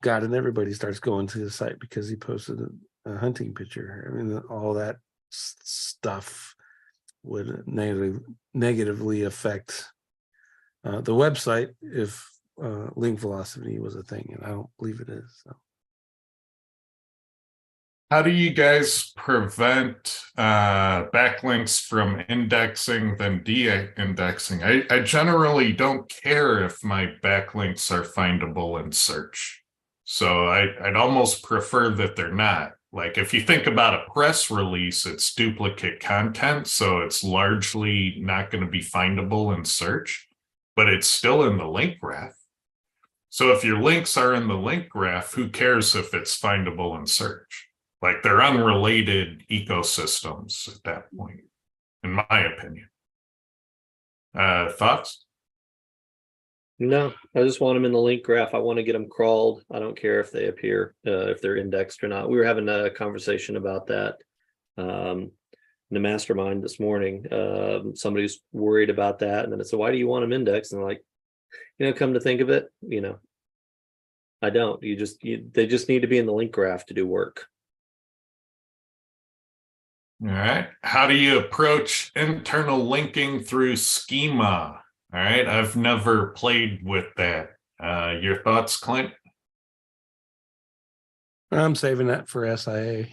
S3: God and everybody starts going to the site because he posted a hunting picture. I mean, all that stuff would negatively affect the website if link velocity was a thing, and I don't believe it is. So.
S2: How do you guys prevent backlinks from indexing then de-indexing? I generally don't care if my backlinks are findable in search. So I'd almost prefer that they're not. Like, if you think about a press release, it's duplicate content, so it's largely not going to be findable in search, but it's still in the link graph. So if your links are in the link graph, who cares if it's findable in search? Like, they're unrelated ecosystems at that point, in my opinion. Thoughts?
S1: No, I just want them in the link graph. I want to get them crawled. I don't care if they appear, if they're indexed or not. We were having a conversation about that in the mastermind this morning. Somebody's worried about that. And then I said, why do you want them indexed? And they're like, come to think of it, I don't. They just need to be in the link graph to do work.
S2: All right. How do you approach internal linking through Schema? All right. I've never played with that. Your thoughts, Clint?
S3: I'm saving that for SIA.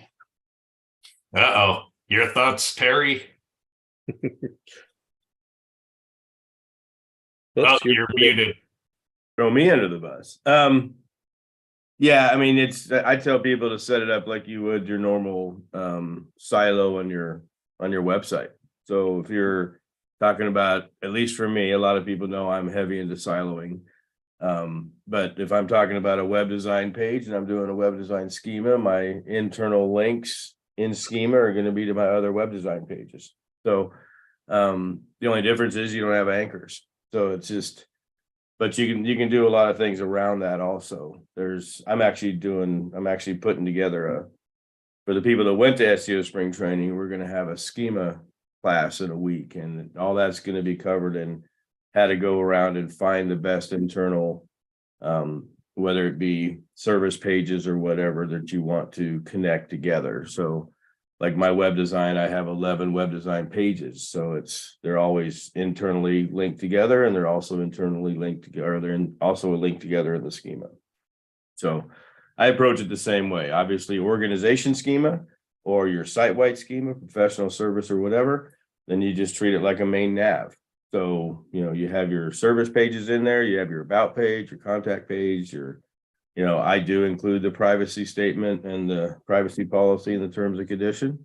S2: Uh-oh. Your thoughts, Terry? Oh, you're muted.
S4: Throw me under the bus. Yeah, I mean, I tell people to set it up like you would your normal silo on your website. So if you're talking about, at least for me, a lot of people know I'm heavy into siloing. But if I'm talking about a web design page and I'm doing a web design schema, my internal links in Schema are going to be to my other web design pages. So the only difference is you don't have anchors. So it's just, but you can do a lot of things around that also. I'm actually putting together for the people that went to SEO spring training, we're going to have a Schema class in a week, and all that's going to be covered in how to go around and find the best internal, whether it be service pages or whatever that you want to connect together. So like my web design, I have 11 web design pages. So they're always internally linked together, and they're also internally linked together. They're also linked together in the Schema. So I approach it the same way. Obviously, organization schema or your site-wide schema, professional service or whatever, then you just treat it like a main nav. So, you have your service pages in there, you have your about page, your contact page, I do include the privacy statement and the privacy policy and the terms and condition.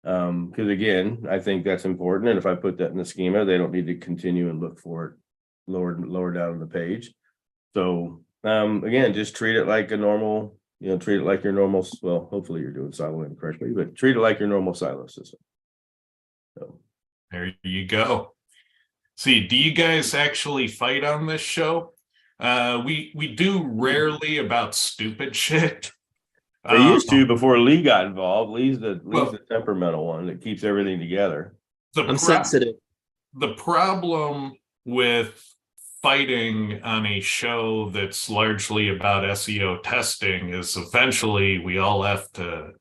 S4: Because again, I think that's important. And if I put that in the schema, they don't need to continue and look for it lower down on the page. So again, just treat it like a normal, treat it like your normal, well, hopefully you're doing siloing correctly, but treat it like your normal silo system. So
S2: there you go. See, do you guys actually fight on this show? We do rarely about stupid shit.
S4: They used to before Lee got involved. Lee's the temperamental one that keeps everything together.
S1: I'm sensitive.
S2: The problem with fighting on a show that's largely about SEO testing is eventually we all have to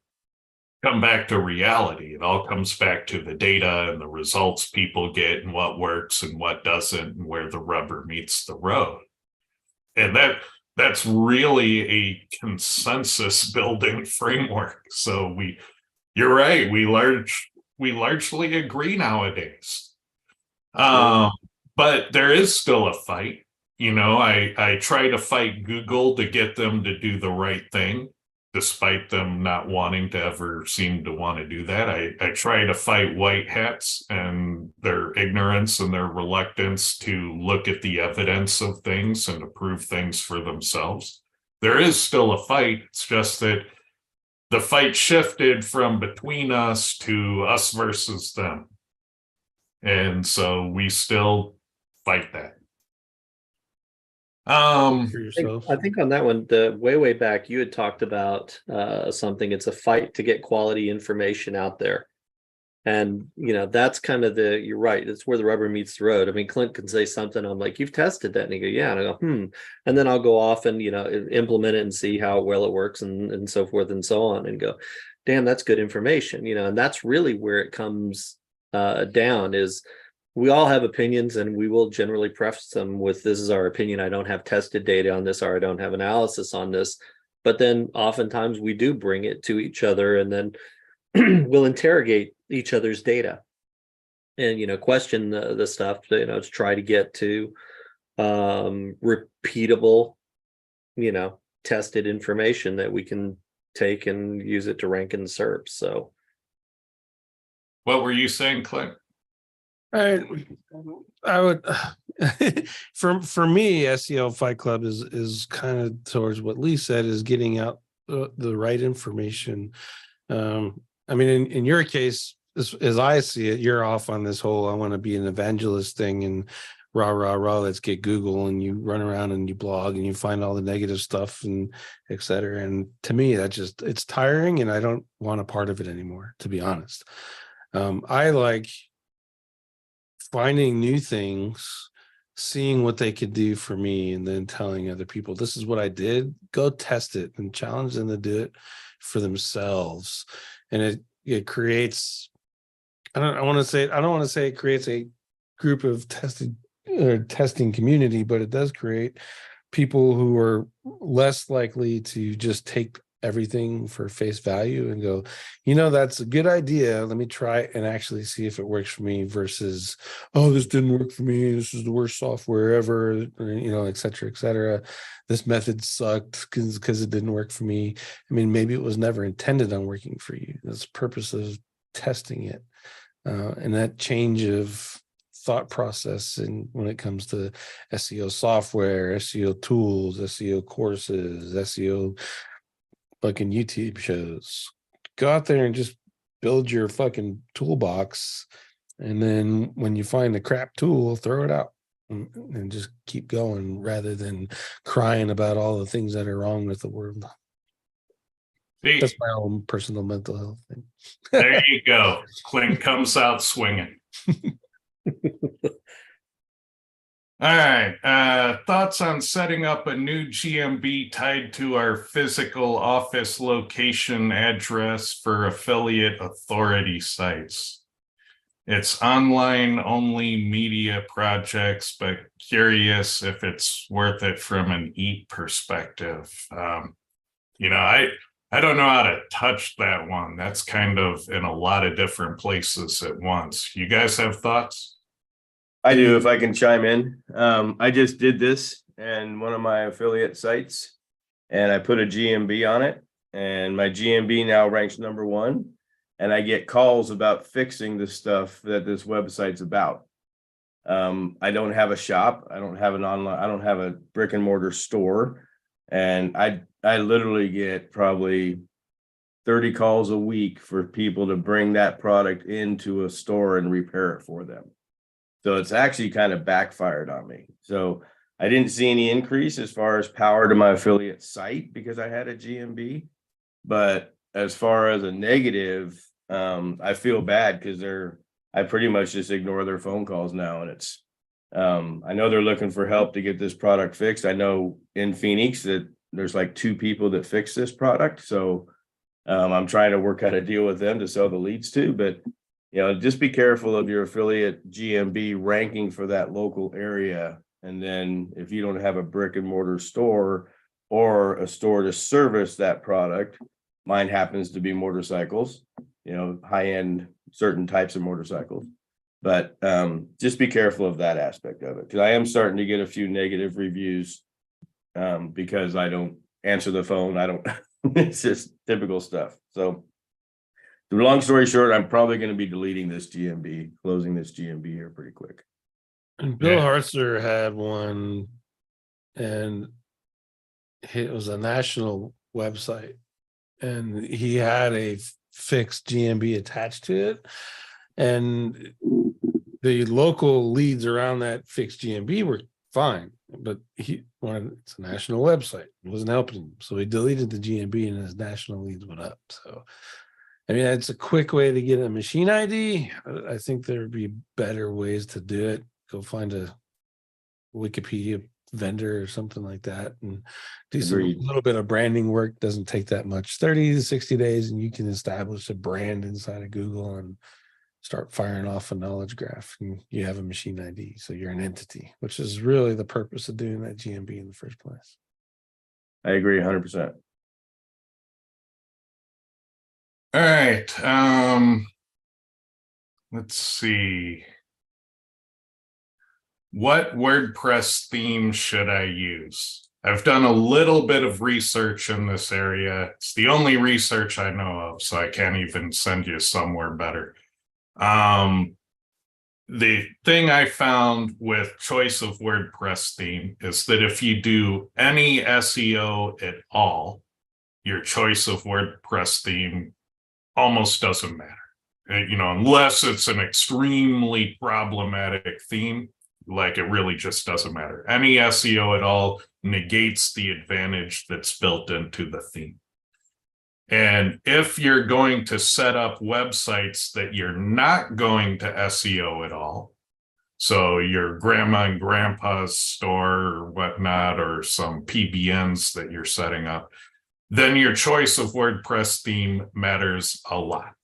S2: come back to reality. It all comes back to the data and the results people get and what works and what doesn't and where the rubber meets the road. And that's really a consensus building framework. So you're right. We largely agree nowadays. But there is still a fight. I try to fight Google to get them to do the right thing, despite them not wanting to ever seem to want to do that. I try to fight white hats and their ignorance and their reluctance to look at the evidence of things and to prove things for themselves. There is still a fight. It's just that the fight shifted from between us to us versus them. And so we still fight that.
S3: I
S1: think on that one, the way back, you had talked about something. It's a fight to get quality information out there, and that's kind of you're right. It's where the rubber meets the road. I mean, Clint can say something. I'm like, you've tested that, and he go, yeah, and I go, and then I'll go off and implement it and see how well it works and so forth and so on, and go, damn, that's good information. And that's really where it comes down is. We all have opinions, and we will generally preface them with, this is our opinion. I don't have tested data on this, or I don't have analysis on this. But then oftentimes we do bring it to each other, and then we'll interrogate each other's data and, question the stuff, to try to get to repeatable, tested information that we can take and use it to rank in SERPs. So.
S2: What were you saying, Clint?
S3: I would for me, SEO Fight Club is kind of towards what Lee said, is getting out the right information. I mean, in your case, as I see it, you're off on this whole I want to be an evangelist thing and rah, let's get Google, and you run around and you blog and you find all the negative stuff and et cetera. And to me, it's tiring, and I don't want a part of it anymore, to be honest. I like finding new things, seeing what they could do for me, and then telling other people, this is what I did. Go test it and challenge them to do it for themselves. And it creates I don't want to say it creates a group of testing community, but it does create people who are less likely to just take everything for face value and go, that's a good idea. Let me try it and actually see if it works for me versus, oh, this didn't work for me. This is the worst software ever, et cetera, et cetera. This method sucked because it didn't work for me. I mean, maybe it was never intended on working for you. That's the purpose of testing it. And that change of thought process and when it comes to SEO software, SEO tools, SEO courses, SEO fucking YouTube shows. Go out there and just build your fucking toolbox. And then when you find a crap tool, throw it out and just keep going rather than crying about all the things that are wrong with the world. That's my own personal mental health thing.
S2: There you go. Clink comes out swinging. All right. Thoughts on setting up a new GMB tied to our physical office location address for affiliate authority sites. It's online only media projects, but curious if it's worth it from an EAT perspective. I don't know how to touch that one. That's kind of in a lot of different places at once. You guys have thoughts?
S4: I do, if I can chime in. I just did this in one of my affiliate sites and I put a GMB on it, and my GMB now ranks #1. And I get calls about fixing the stuff that this website's about. I don't have a shop. I don't have a brick and mortar store. And I literally get probably 30 calls a week for people to bring that product into a store and repair it for them. So it's actually kind of backfired on me. So I didn't see any increase as far as power to my affiliate site because I had a GMB. But as far as a negative, I feel bad because I pretty much just ignore their phone calls now. And it's, I know they're looking for help to get this product fixed. I know in Phoenix that there's like 2 people that fix this product. So I'm trying to work out a deal with them to sell the leads to, but just be careful of your affiliate GMB ranking for that local area. And then if you don't have a brick and mortar store or a store to service that product, mine happens to be motorcycles, high-end certain types of motorcycles. But just be careful of that aspect of it, because I am starting to get a few negative reviews because I don't answer the phone. It's just typical stuff. So the long story short, I'm probably going to be deleting this GMB, closing this GMB here pretty quick.
S3: And Bill Hartzer had one, and it was a national website, and he had a fixed GMB attached to it. And the local leads around that fixed GMB were fine, but it's a national website. It wasn't helping him. So he deleted the GMB and his national leads went up. So I mean, it's a quick way to get a machine ID. I think there would be better ways to do it. Go find a Wikipedia vendor or something like that and do a little bit of branding work. Doesn't take that much, 30 to 60 days, and you can establish a brand inside of Google and start firing off a knowledge graph, and you have a machine ID. So you're an entity, which is really the purpose of doing that GMB in the first place.
S4: I agree 100%.
S2: All right. Let's see. What WordPress theme should I use? I've done a little bit of research in this area. It's the only research I know of, so I can't even send you somewhere better. The thing I found with choice of WordPress theme is that if you do any SEO at all, your choice of WordPress theme almost doesn't matter. Unless it's an extremely problematic theme, like it really just doesn't matter. Any SEO at all negates the advantage that's built into the theme. And if you're going to set up websites that you're not going to SEO at all, so your grandma and grandpa's store or whatnot, or some PBNs that you're setting up, then your choice of WordPress theme matters a lot.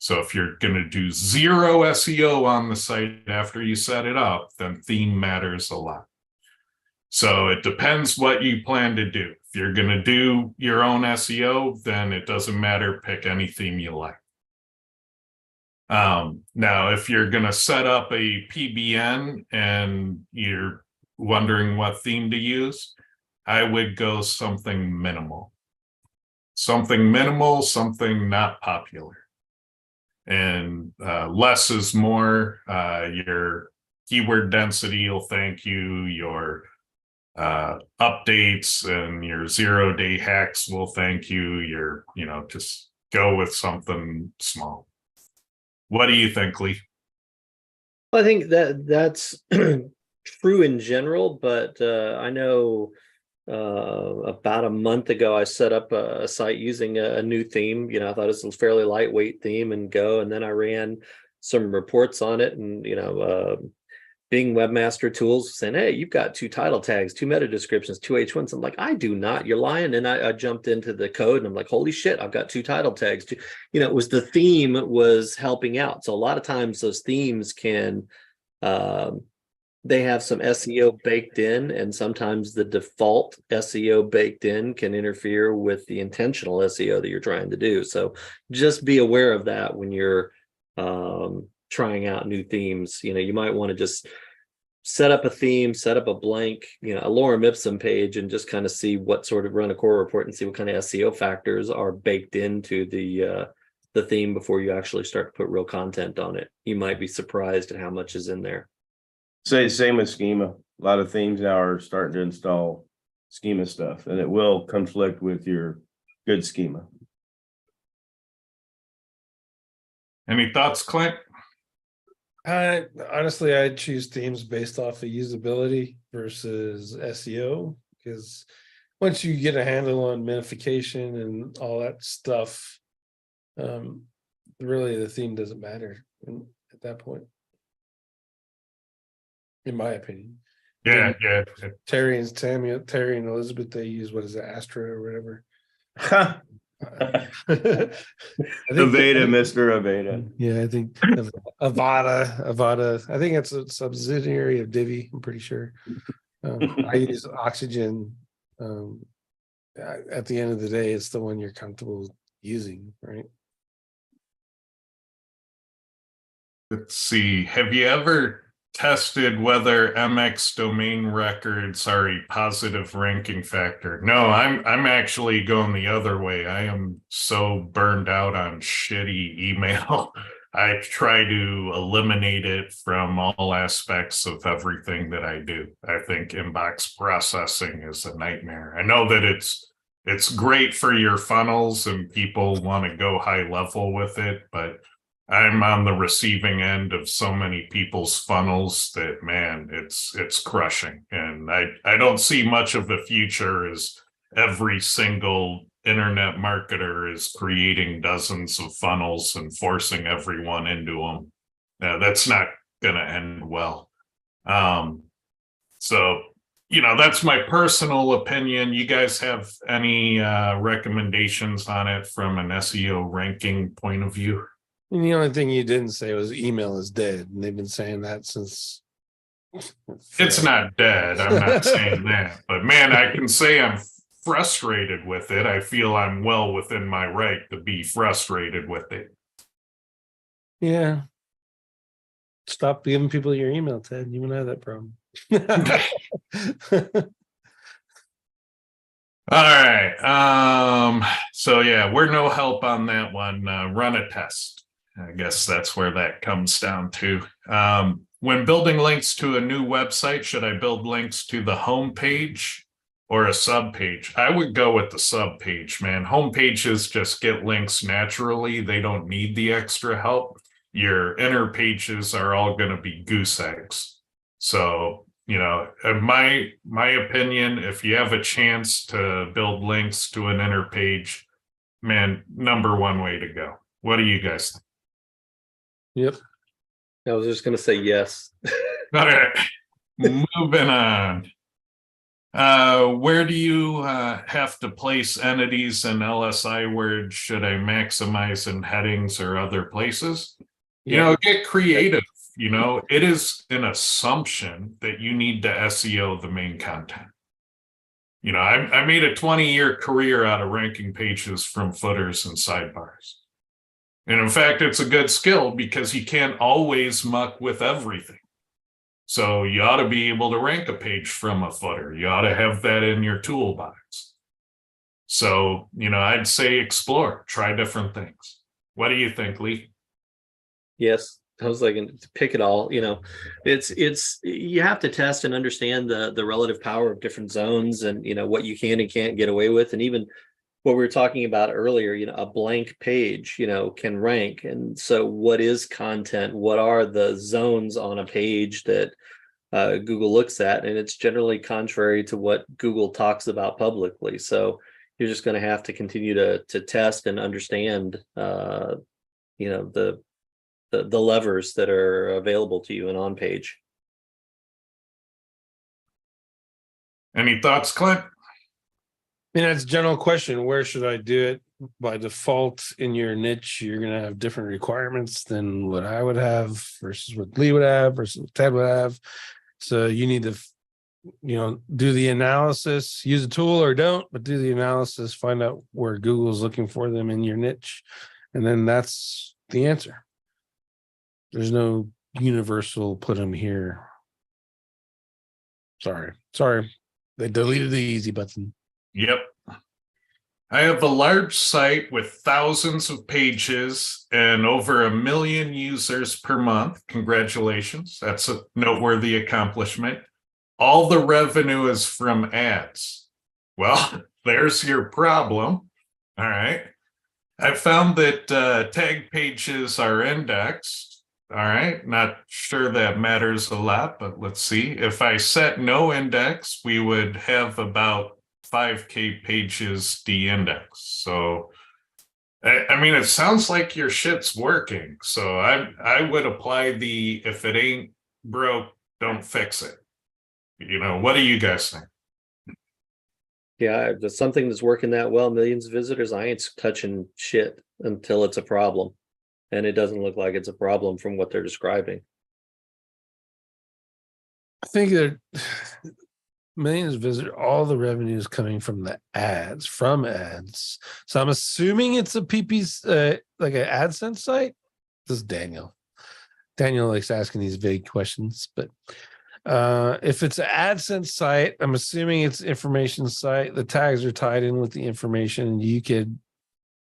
S2: So if you're going to do zero SEO on the site after you set it up, then theme matters a lot. So it depends what you plan to do. If you're going to do your own SEO, then it doesn't matter. Pick any theme you like. Now, if you're going to set up a PBN and you're wondering what theme to use, I would go something minimal. Something minimal, something not popular. And less is more. Your keyword density will thank you. Your updates and your 0-day hacks will thank you. Just go with something small. What do you think, Lee?
S1: I think that's true in general, but I know about a month ago I set up a site using a new theme. I thought it was a fairly lightweight theme and then I ran some reports on it, and Bing Webmaster Tools saying, hey, you've got 2 title tags, 2 meta descriptions, 2 H1s. I'm like, I do not, you're lying. And I jumped into the code and I'm like, holy shit, I've got 2 title tags. It was the theme was helping out. So a lot of times those themes can, they have some SEO baked in, and sometimes the default SEO baked in can interfere with the intentional SEO that you're trying to do. So just be aware of that when you're trying out new themes. You might want to just set up a theme, set up a blank, a lorem ipsum page, and just kind of see what sort of run a core report and see what kind of SEO factors are baked into the theme before you actually start to put real content on it. You might be surprised at how much is in there.
S4: Same with Schema. A lot of themes now are starting to install Schema stuff, and it will conflict with your good Schema.
S2: Any thoughts, Clint?
S3: Honestly, I'd choose themes based off of usability versus SEO, because once you get a handle on minification and all that stuff, really the theme doesn't matter at that point, in my opinion.
S2: Yeah.
S3: Terry and Elizabeth, they use, what is it, Astra or whatever.
S4: Aveda, Mr. Aveda.
S3: Yeah, I think Avada. I think it's a subsidiary of Divi, I'm pretty sure. I use Oxygen. At the end of the day, it's the one you're comfortable using, right?
S2: Let's see. Have you ever tested whether MX domain records are a positive ranking factor? No, I'm actually going the other way. I am so burned out on shitty email. I try to eliminate it from all aspects of everything that I do. I think inbox processing is a nightmare. I know that it's great for your funnels and people want to go high level with it, but I'm on the receiving end of so many people's funnels that, man, it's crushing. And I don't see much of a future as every single internet marketer is creating dozens of funnels and forcing everyone into them. That's not going to end well. So, that's my personal opinion. You guys have any recommendations on it from an SEO ranking point of view?
S3: And the only thing you didn't say was email is dead, and they've been saying that since.
S2: It's not dead. I'm not saying that, but man, I can say I'm frustrated with it. I feel I'm well within my right to be frustrated with it.
S3: Yeah. Stop giving people your email, Ted. You won't have that problem.
S2: All right. So yeah, we're no help on that one. Run a test. I guess that's where that comes down to. When building links to a new website, should I build links to the home page or a sub page? I would go with the sub page, man. Home pages just get links naturally. They don't need the extra help. Your inner pages are all going to be goose eggs. So, in my opinion, if you have a chance to build links to an inner page, man, number one way to go. What do you guys think?
S3: Yep.
S1: I was just going to say yes.
S2: All right, moving on. Where do you have to place entities and LSI words? Should I maximize in headings or other places? Get creative. It is an assumption that you need to SEO the main content. I made a 20-year career out of ranking pages from footers and sidebars. And in fact, it's a good skill because you can't always muck with everything. So you ought to be able to rank a page from a footer. You ought to have that in your toolbox. So, I'd say explore, try different things. What do you think, Lee?
S1: Yes, I was like, pick it all. It's you have to test and understand the relative power of different zones, and what you can and can't get away with, and even what we were talking about earlier. A blank page, can rank. And so, what is content? What are the zones on a page that Google looks at? And it's generally contrary to what Google talks about publicly. So you're just going to have to continue to test and understand, the levers that are available to you and on page.
S2: Any thoughts, Clint?
S3: That's a general question. Where should I do it? By default, in your niche, you're going to have different requirements than what I would have versus what Lee would have versus what Ted would have. So you need to, do the analysis, use a tool or don't, but do the analysis, find out where Google's looking for them in your niche. And then that's the answer. There's no universal put them here. Sorry. They deleted the easy button.
S2: Yep. I have a large site with thousands of pages and over 1 million users per month. Congratulations. That's a noteworthy accomplishment. All the revenue is from ads. Well, there's your problem. All right. I found that tag pages are indexed. All right. Not sure that matters a lot, but let's see. If I set no index, we would have about 5K pages de-indexed. So, it sounds like your shit's working. So I would apply the, if it ain't broke, don't fix it. What do you guys think?
S1: Yeah, if there's something that's working that well, millions of visitors, I ain't touching shit until it's a problem. And it doesn't look like it's a problem from what they're describing.
S3: I think that millions of visitors, all the revenue is coming from the ads, So I'm assuming it's a PP's, like an AdSense site. This is Daniel. Daniel likes asking these vague questions, but if it's an AdSense site, I'm assuming it's information site. The tags are tied in with the information. You could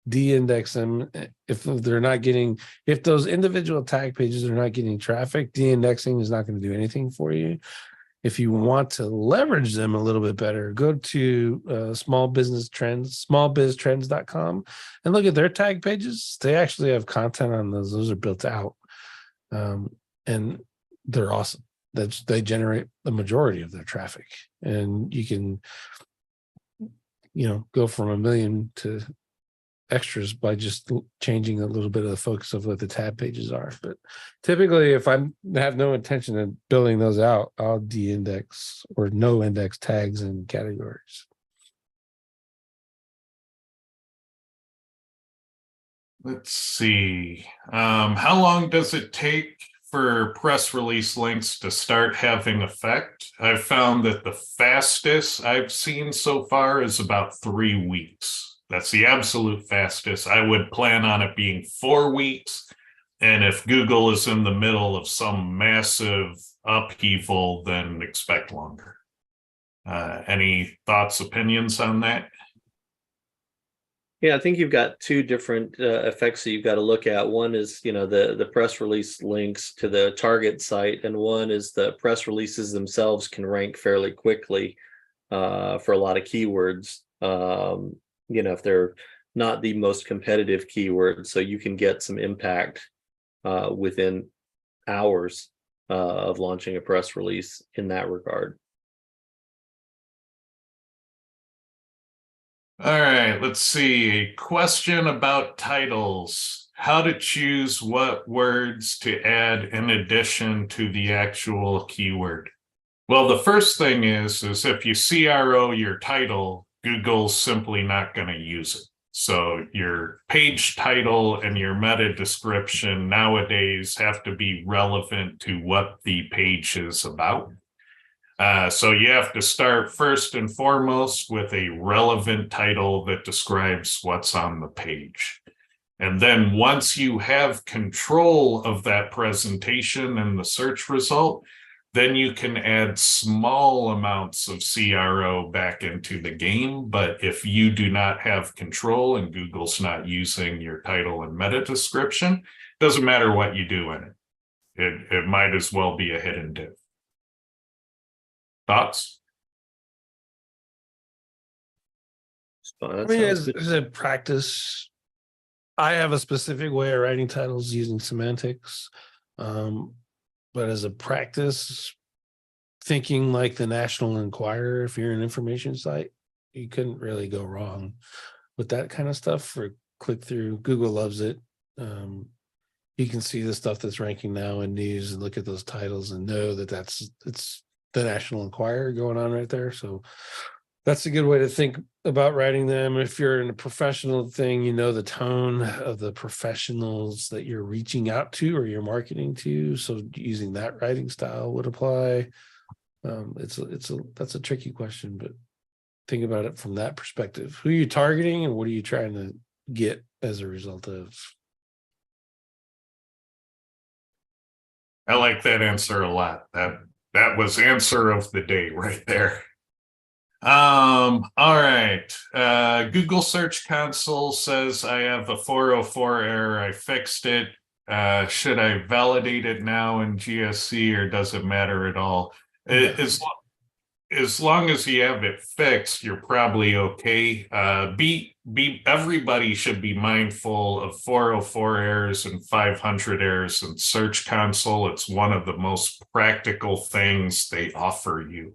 S3: de-index them if they're not getting, if those individual tag pages are not getting traffic. De-indexing is not going to do anything for you. If you want to leverage them a little bit better, go to Small Business Trends, smallbiztrends.com, and look at their tag pages. They actually have content on those. Those are built out, and they're awesome. They generate the majority of their traffic, and you can, go from 1 million to extras by just changing a little bit of the focus of what the tab pages are. But typically, if I have no intention of building those out, I'll de-index or no index tags and categories.
S2: Let's see. How long does it take for press release links to start having effect? I've found that the fastest I've seen so far is about 3 weeks. That's the absolute fastest. I would plan on it being 4 weeks. And if Google is in the middle of some massive upheaval, then expect longer. Any thoughts, opinions on that?
S1: Yeah, I think you've got two different effects that you've got to look at. One is, the press release links to the target site, and one is the press releases themselves can rank fairly quickly for a lot of keywords. If they're not the most competitive keywords, so you can get some impact within hours of launching a press release in that regard.
S2: All right, let's see. A question about titles. How to choose what words to add in addition to the actual keyword. Well, the first thing is if you CRO your title, Google's simply not going to use it. So your page title and your meta description nowadays have to be relevant to what the page is about. So you have to start first and foremost with a relevant title that describes what's on the page. And then once you have control of that presentation and the search result, then you can add small amounts of CRO back into the game. But if you do not have control and Google's not using your title and meta description, it doesn't matter what you do in it. It might as well be a hidden div. Thoughts?
S3: I mean, as a practice, I have a specific way of writing titles using semantics. But as a practice, thinking like the National Enquirer, if you're an information site, you couldn't really go wrong with that kind of stuff for click through. Google loves it. You can see the stuff that's ranking now in news and look at those titles and know that it's the National Enquirer going on right there. So that's a good way to think about writing them. If you're in a professional thing, you know the tone of the professionals that you're reaching out to or you're marketing to. So using that writing style would apply. That's a tricky question, but think about it from that perspective. Who are you targeting and what are you trying to get as a result of?
S2: I like that answer a lot. That was answer of the day right there. All right. Google Search Console says I have a 404 error. I fixed it. Should I validate it now in GSC or does it matter at all? As long as you have it fixed, you're probably okay. Everybody should be mindful of 404 errors and 500 errors in Search Console. It's one of the most practical things they offer you.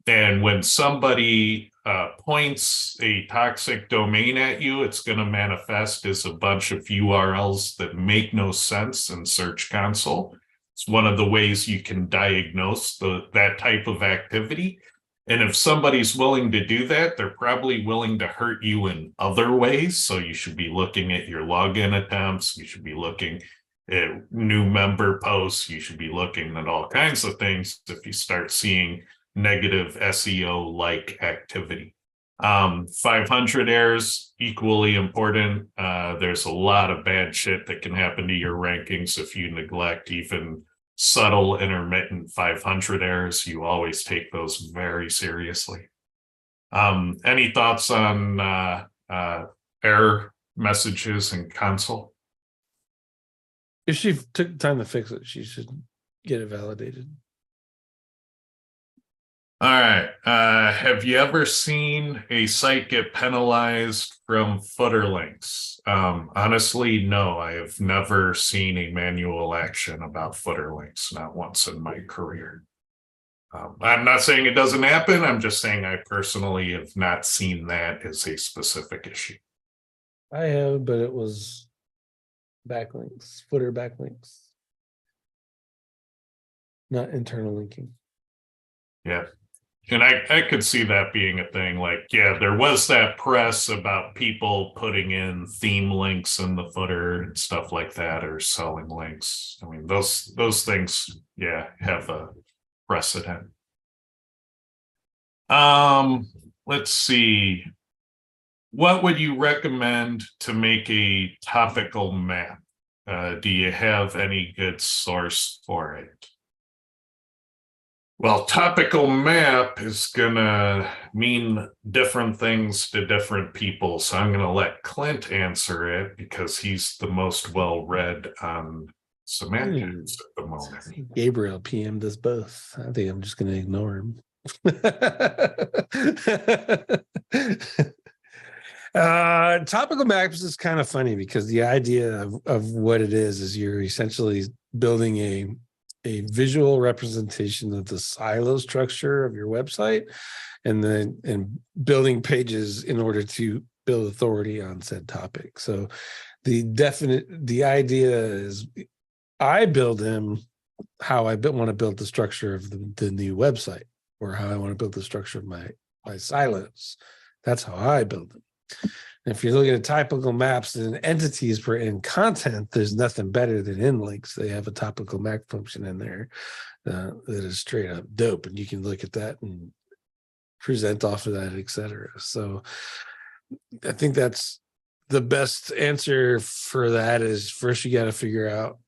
S2: And when somebody points a toxic domain at you, it's going to manifest as a bunch of URLs that make no sense in Search Console. It's one of the ways you can diagnose that type of activity. And if somebody's willing to do that, they're probably willing to hurt you in other ways. So you should be looking at your login attempts. You should be looking at new member posts. You should be looking at all kinds of things if you start seeing negative SEO-like activity. 500 errors, equally important. There's a lot of bad shit that can happen to your rankings if you neglect even subtle intermittent 500 errors. You always take those very seriously. Any thoughts on error messages in console?
S3: If she took time to fix it, she should get it validated.
S2: All right. Have you ever seen a site get penalized from footer links? Honestly, no, I have never seen a manual action about footer links, not once in my career. I'm not saying it doesn't happen. I'm just saying I personally have not seen that as a specific issue.
S3: I have, but it was backlinks, footer backlinks, not internal linking.
S2: Yeah. And I could see that being a thing. Like, yeah, there was that press about people putting in theme links in the footer and stuff like that, or selling links. I mean, those things, yeah, have a precedent. Let's see. What would you recommend to make a topical map? Do you have any good source for it? Well, topical map is going to mean different things to different people. So I'm going to let Clint answer it because he's the most well-read on semantics at the moment.
S3: Gabriel PM does both. I think I'm just going to ignore him. Topical maps is kind of funny because the idea of what it is you're essentially building a visual representation of the silo structure of your website and building pages in order to build authority on said topic. So the idea is I build them how I want to build the structure of the new website, or how I want to build the structure of my silos. That's how I build them. And if you're looking at topical maps and entities for in content, there's nothing better than in links. They have a topical map function in there that is straight up dope, and you can look at that and present off of that, etc. So I think that's the best answer for that. Is first you got to figure out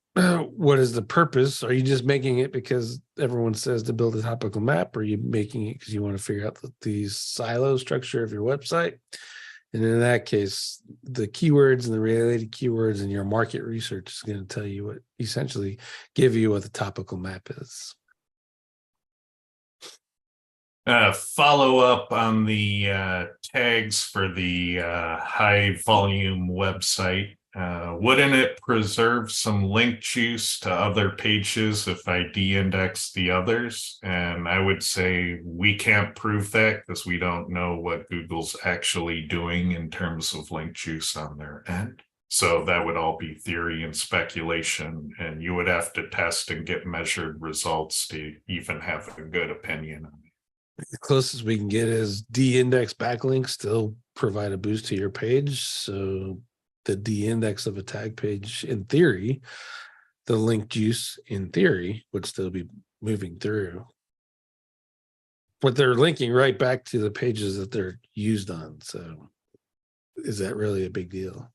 S3: what is the purpose. Are you just making it because everyone says to build a topical map, or are you making it because you want to figure out the silo structure of your website? And in that case, the keywords and the related keywords and your market research is going to tell you what, essentially give you what the topical map is.
S2: Follow up on the tags for the high volume website. Wouldn't it preserve some link juice to other pages if I de-index the others? And I would say we can't prove that because we don't know what Google's actually doing in terms of link juice on their end. So that would all be theory and speculation, and you would have to test and get measured results to even have a good opinion on it.
S3: The closest we can get is de-index backlinks still provide a boost to your page. So the de-index of a tag page, in theory, the link juice, in theory, would still be moving through. But they're linking right back to the pages that they're used on. So is that really a big deal?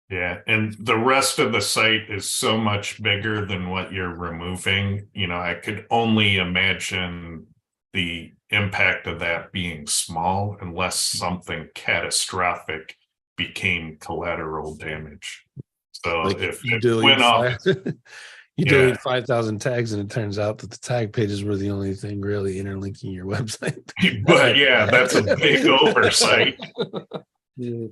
S2: Yeah, and the rest of the site is so much bigger than what you're removing. You know, I could only imagine the impact of that being small unless something catastrophic became collateral damage. So
S3: Like
S2: if
S3: you
S2: it went off,
S3: you delete 5,000 tags, and it turns out that the tag pages were the only thing really interlinking your website.
S2: but yeah, that's a big oversight.
S3: Yeah.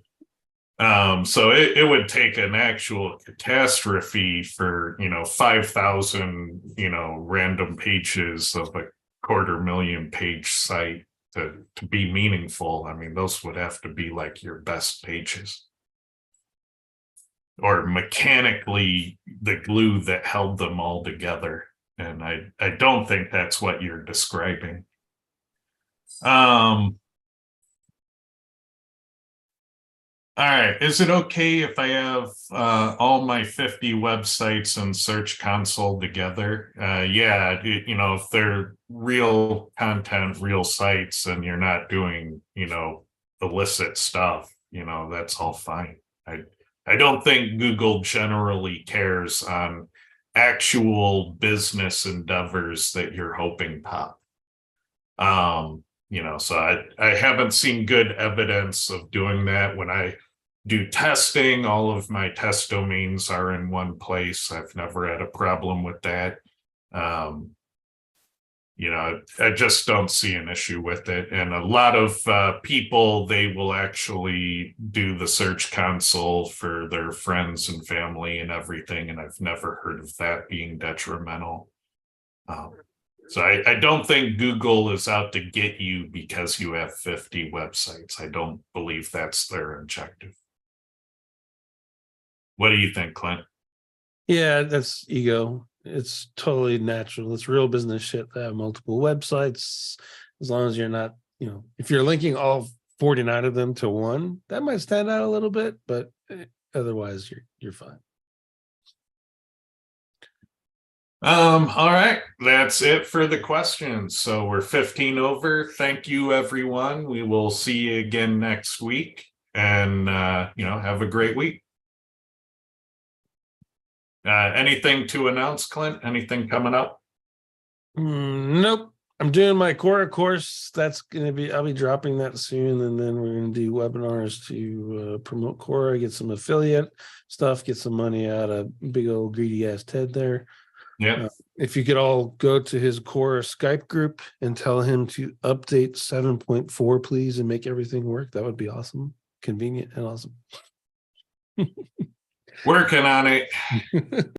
S2: So it would take an actual catastrophe for, 5,000, random pages of a 250,000 page site to be meaningful. I mean, those would have to be like your best pages, or mechanically the glue that held them all together. And I don't think that's what you're describing. All right. Is it okay if I have all my 50 websites and Search Console together? Yeah, if they're real content, real sites, and you're not doing, illicit stuff, that's all fine. I don't think Google generally cares on actual business endeavors that you're hoping pop. So I haven't seen good evidence of doing that. When I do testing, all of my test domains are in one place. I've never had a problem with that. I just don't see an issue with it. And a lot of people, they will actually do the Search Console for their friends and family and everything. And I've never heard of that being detrimental. So I don't think Google is out to get you because you have 50 websites. I don't believe that's their objective. What do you think, Clint?
S3: Yeah, that's ego. It's totally natural. It's real business shit to have multiple websites. As long as you're not, if you're linking all 49 of them to one, that might stand out a little bit, but otherwise you're fine.
S2: All right, that's it for the questions. So we're 15 over. Thank you, everyone. We will see you again next week, and have a great week. Anything to announce, Clint? Anything coming up?
S3: Nope. I'm doing my Quora course. That's going to I'll be dropping that soon. And then we're going to do webinars to promote Quora, get some affiliate stuff, get some money out of big old greedy ass Ted there.
S2: Yeah.
S3: If you could all go to his Quora Skype group and tell him to update 7.4, please, and make everything work, that would be awesome. Convenient and awesome.
S2: Working on it.